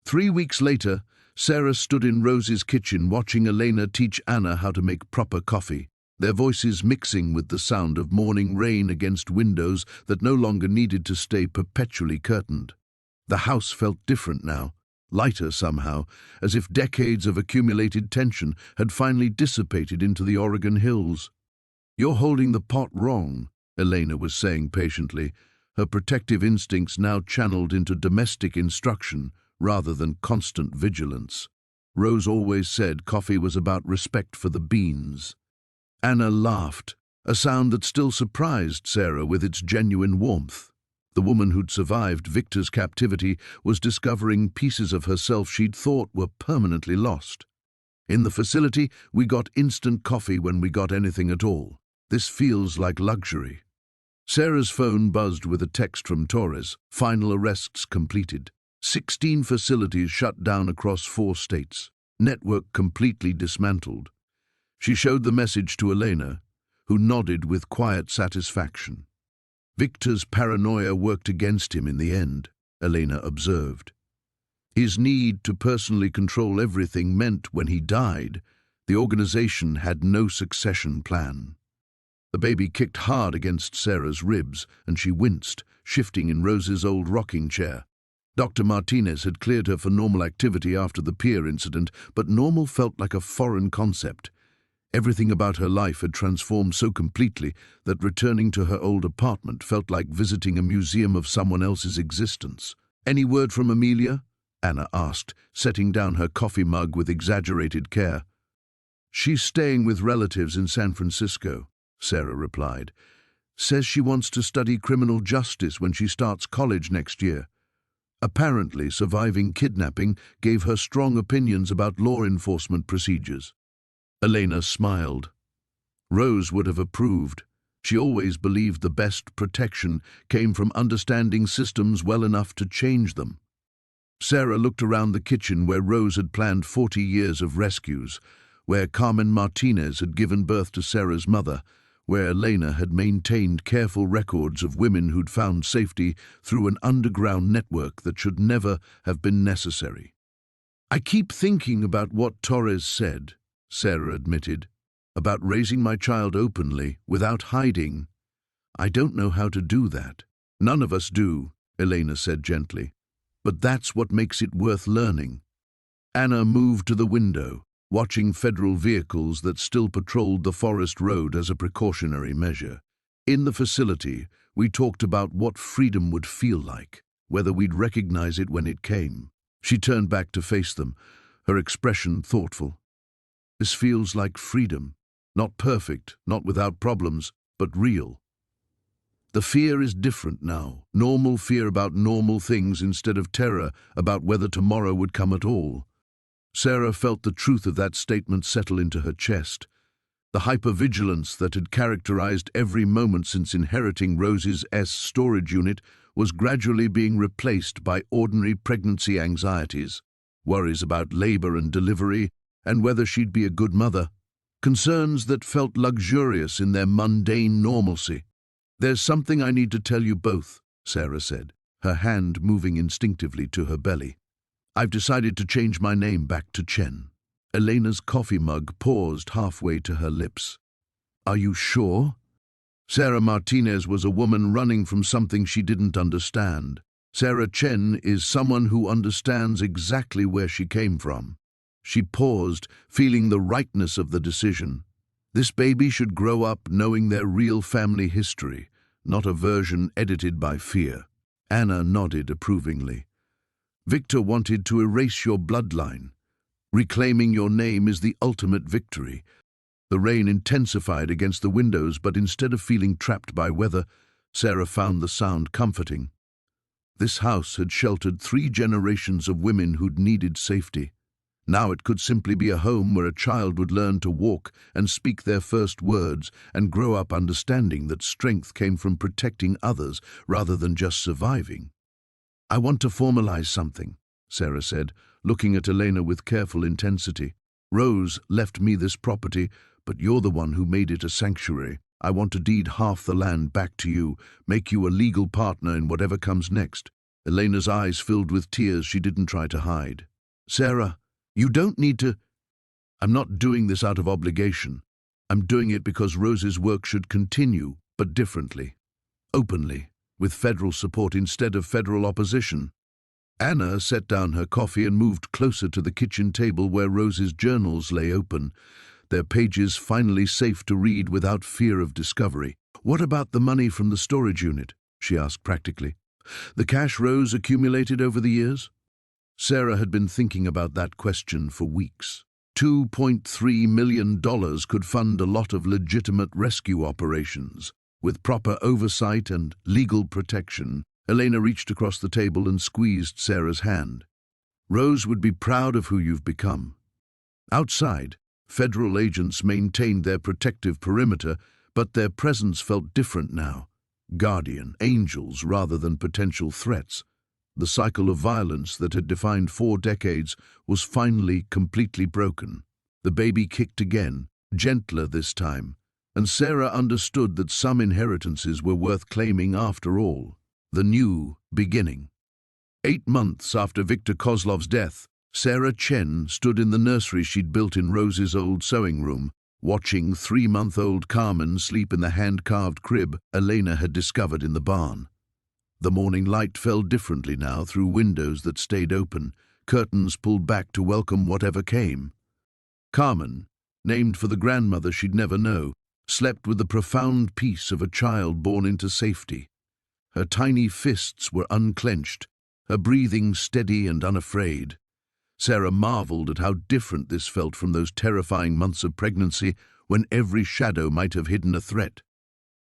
3 weeks later, Sarah stood in Rose's kitchen watching Elena teach Anna how to make proper coffee, their voices mixing with the sound of morning rain against windows that no longer needed to stay perpetually curtained. The house felt different now, lighter somehow, as if decades of accumulated tension had finally dissipated into the Oregon hills. "You're holding the pot wrong," Elena was saying patiently, her protective instincts now channeled into domestic instruction rather than constant vigilance. Rose always said coffee was about respect for the beans. Anna laughed, a sound that still surprised Sarah with its genuine warmth. The woman who'd survived Victor's captivity was discovering pieces of herself she'd thought were permanently lost. "In the facility, we got instant coffee when we got anything at all. This feels like luxury." Sarah's phone buzzed with a text from Torres. Final arrests completed. 16 facilities shut down across 4 states. Network completely dismantled. She showed the message to Elena, who nodded with quiet satisfaction. Victor's paranoia worked against him in the end, Elena observed. His need to personally control everything meant when he died, the organization had no succession plan. The baby kicked hard against Sarah's ribs, and she winced, shifting in Rose's old rocking chair. Dr. Martinez had cleared her for normal activity after the pier incident, but normal felt like a foreign concept. Everything about her life had transformed so completely that returning to her old apartment felt like visiting a museum of someone else's existence. "Any word from Amelia?" Anna asked, setting down her coffee mug with exaggerated care. "She's staying with relatives in San Francisco," Sarah replied. "Says she wants to study criminal justice when she starts college next year. Apparently, surviving kidnapping gave her strong opinions about law enforcement procedures." Elena smiled. Rose would have approved. She always believed the best protection came from understanding systems well enough to change them. Sarah looked around the kitchen where Rose had planned 40 years of rescues, where Carmen Martinez had given birth to Sarah's mother, where Elena had maintained careful records of women who'd found safety through an underground network that should never have been necessary. "I keep thinking about what Torres said," Sarah admitted, "about raising my child openly, without hiding. I don't know how to do that." "None of us do," Elena said gently. "But that's what makes it worth learning." Anna moved to the window, watching federal vehicles that still patrolled the forest road as a precautionary measure. "In the facility, we talked about what freedom would feel like, whether we'd recognize it when it came." She turned back to face them, her expression thoughtful. "This feels like freedom. Not perfect, not without problems, but real. The fear is different now. Normal fear about normal things instead of terror about whether tomorrow would come at all." Sarah felt the truth of that statement settle into her chest. The hypervigilance that had characterized every moment since inheriting Rose's storage unit was gradually being replaced by ordinary pregnancy anxieties, worries about labor and delivery, and whether she'd be a good mother, concerns that felt luxurious in their mundane normalcy. "There's something I need to tell you both," Sarah said, her hand moving instinctively to her belly. "I've decided to change my name back to Chen." Elena's coffee mug paused halfway to her lips. "Are you sure?" Sarah Martinez was a woman running from something she didn't understand. Sarah Chen is someone who understands exactly where she came from. She paused, feeling the rightness of the decision. This baby should grow up knowing their real family history, not a version edited by fear. Anna nodded approvingly. "Victor wanted to erase your bloodline. Reclaiming your name is the ultimate victory." The rain intensified against the windows, but instead of feeling trapped by weather, Sarah found the sound comforting. This house had sheltered 3 generations of women who'd needed safety. Now it could simply be a home where a child would learn to walk and speak their first words and grow up understanding that strength came from protecting others rather than just surviving. "I want to formalize something," Sarah said, looking at Elena with careful intensity. "Rose left me this property, but you're the one who made it a sanctuary. I want to deed half the land back to you, make you a legal partner in whatever comes next." Elena's eyes filled with tears she didn't try to hide. "Sarah, you don't need to—" "I'm not doing this out of obligation. I'm doing it because Rose's work should continue, but differently. Openly, with federal support instead of federal opposition." Anna set down her coffee and moved closer to the kitchen table where Rose's journals lay open, their pages finally safe to read without fear of discovery. "What about the money from the storage unit?" she asked practically. "The cash Rose accumulated over the years?" Sarah had been thinking about that question for weeks. $2.3 million could fund a lot of legitimate rescue operations. With proper oversight and legal protection, Elena reached across the table and squeezed Sarah's hand. "Rose would be proud of who you've become." Outside, federal agents maintained their protective perimeter, but their presence felt different now. Guardian angels rather than potential threats. The cycle of violence that had defined 4 decades was finally completely broken. The baby kicked again, gentler this time, and Sarah understood that some inheritances were worth claiming after all. The new beginning. 8 months after Victor Kozlov's death, Maya Chen stood in the nursery she'd built in Rose's old sewing room, watching 3-month-old Carmen sleep in the hand-carved crib Elena had discovered in the barn. The morning light fell differently now through windows that stayed open, curtains pulled back to welcome whatever came. Carmen, named for the grandmother she'd never know, slept with the profound peace of a child born into safety. Her tiny fists were unclenched, her breathing steady and unafraid. Sarah marveled at how different this felt from those terrifying months of pregnancy when every shadow might have hidden a threat.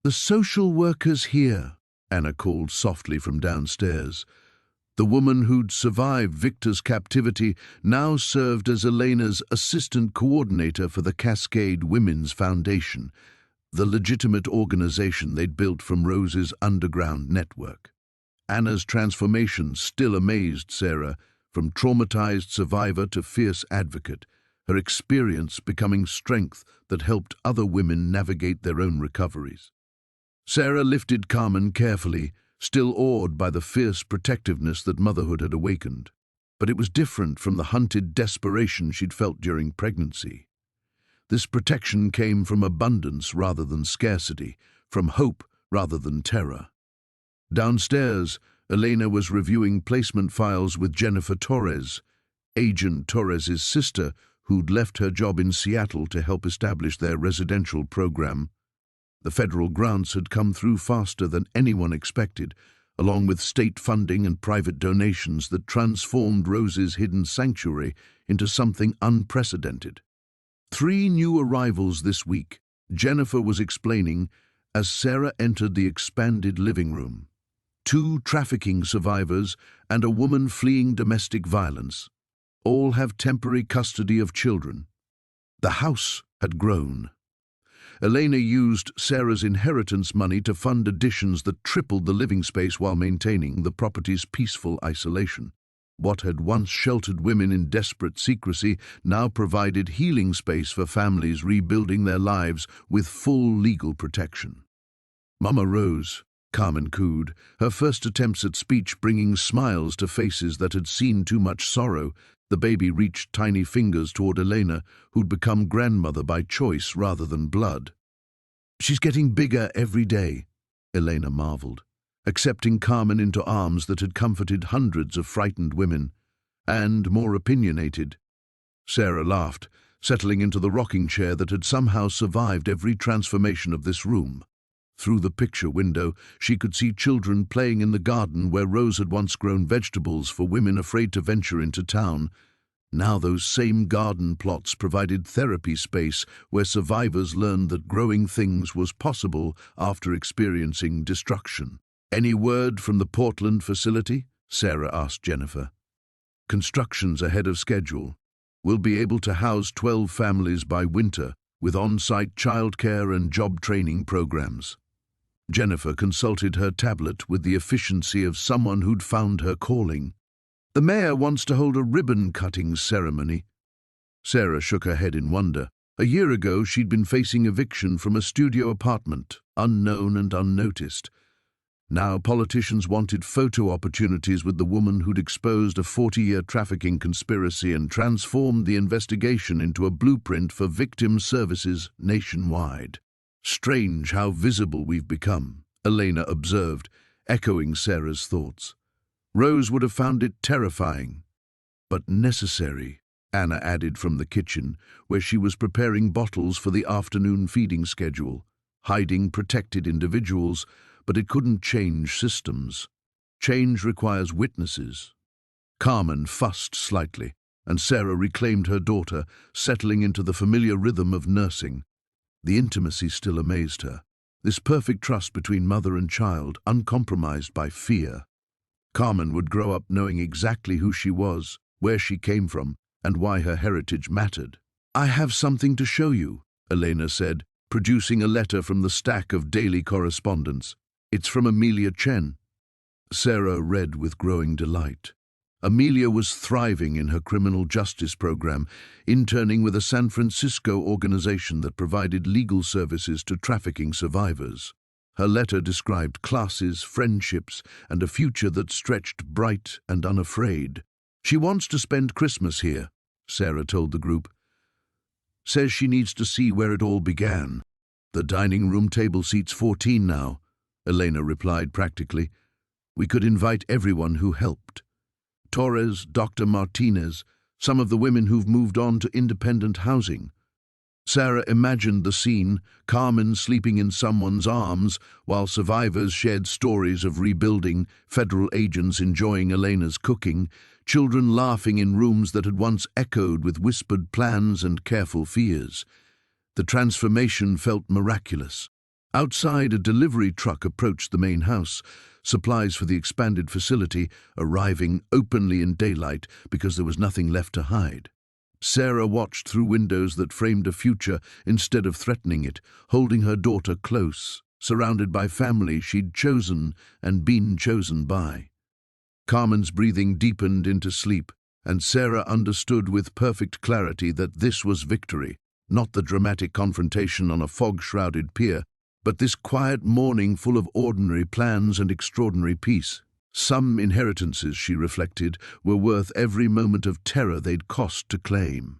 "The social worker's here," Anna called softly from downstairs. The woman who'd survived Victor's captivity now served as Elena's assistant coordinator for the Cascade Women's Foundation, the legitimate organization they'd built from Rose's underground network. Anna's transformation still amazed Sarah, from traumatized survivor to fierce advocate, her experience becoming strength that helped other women navigate their own recoveries. Sarah lifted Carmen carefully, still awed by the fierce protectiveness that motherhood had awakened. But it was different from the hunted desperation she'd felt during pregnancy. This protection came from abundance rather than scarcity, from hope rather than terror. Downstairs, Elena was reviewing placement files with Jennifer Torres, Agent Torres's sister, who'd left her job in Seattle to help establish their residential program. The federal grants had come through faster than anyone expected, along with state funding and private donations that transformed Rose's hidden sanctuary into something unprecedented. 3 new arrivals this week, Jennifer was explaining as Sarah entered the expanded living room. 2 trafficking survivors and a woman fleeing domestic violence. All have temporary custody of children. The house had grown. Elena used Sarah's inheritance money to fund additions that tripled the living space while maintaining the property's peaceful isolation. What had once sheltered women in desperate secrecy now provided healing space for families rebuilding their lives with full legal protection. "Mama Rose," Carmen cooed, her first attempts at speech bringing smiles to faces that had seen too much sorrow. The baby reached tiny fingers toward Elena, who'd become grandmother by choice rather than blood. "She's getting bigger every day," Elena marveled, accepting Carmen into arms that had comforted hundreds of frightened women, and more opinionated. Sarah laughed, settling into the rocking chair that had somehow survived every transformation of this room. Through the picture window, she could see children playing in the garden where Rose had once grown vegetables for women afraid to venture into town. Now those same garden plots provided therapy space where survivors learned that growing things was possible after experiencing destruction. "Any word from the Portland facility?" Sarah asked Jennifer. "Construction's ahead of schedule. We'll be able to house 12 families by winter with on-site childcare and job training programs. Jennifer consulted her tablet with the efficiency of someone who'd found her calling. The mayor wants to hold a ribbon-cutting ceremony. Sarah shook her head in wonder. A year ago, she'd been facing eviction from a studio apartment, unknown and unnoticed. Now politicians wanted photo opportunities with the woman who'd exposed a 40-year trafficking conspiracy and transformed the investigation into a blueprint for victim services nationwide. Strange how visible we've become, Elena observed, echoing Sarah's thoughts. Rose would have found it terrifying, but necessary, Anna added from the kitchen, where she was preparing bottles for the afternoon feeding schedule, hiding protected individuals, but it couldn't change systems. Change requires witnesses. Carmen fussed slightly, and Sarah reclaimed her daughter, settling into the familiar rhythm of nursing. The intimacy still amazed her, this perfect trust between mother and child, uncompromised by fear. Carmen would grow up knowing exactly who she was, where she came from, and why her heritage mattered. "I have something to show you," Elena said, producing a letter from the stack of daily correspondence. "It's from Maya Chen." Sarah read with growing delight. Amelia was thriving in her criminal justice program, interning with a San Francisco organization that provided legal services to trafficking survivors. Her letter described classes, friendships, and a future that stretched bright and unafraid. "She wants to spend Christmas here," Sarah told the group. "Says she needs to see where it all began." "The dining room table seats 14 now," Elena replied practically. "We could invite everyone who helped. Torres, Dr. Martinez, some of the women who've moved on to independent housing." Sarah imagined the scene, Carmen sleeping in someone's arms, while survivors shared stories of rebuilding, federal agents enjoying Elena's cooking, children laughing in rooms that had once echoed with whispered plans and careful fears. The transformation felt miraculous. Outside, a delivery truck approached the main house, supplies for the expanded facility arriving openly in daylight because there was nothing left to hide. Sarah watched through windows that framed a future instead of threatening it, holding her daughter close, surrounded by family she'd chosen and been chosen by. Carmen's breathing deepened into sleep, and Sarah understood with perfect clarity that this was victory, not the dramatic confrontation on a fog-shrouded pier, but this quiet morning full of ordinary plans and extraordinary peace. Some inheritances, she reflected, were worth every moment of terror they'd cost to claim.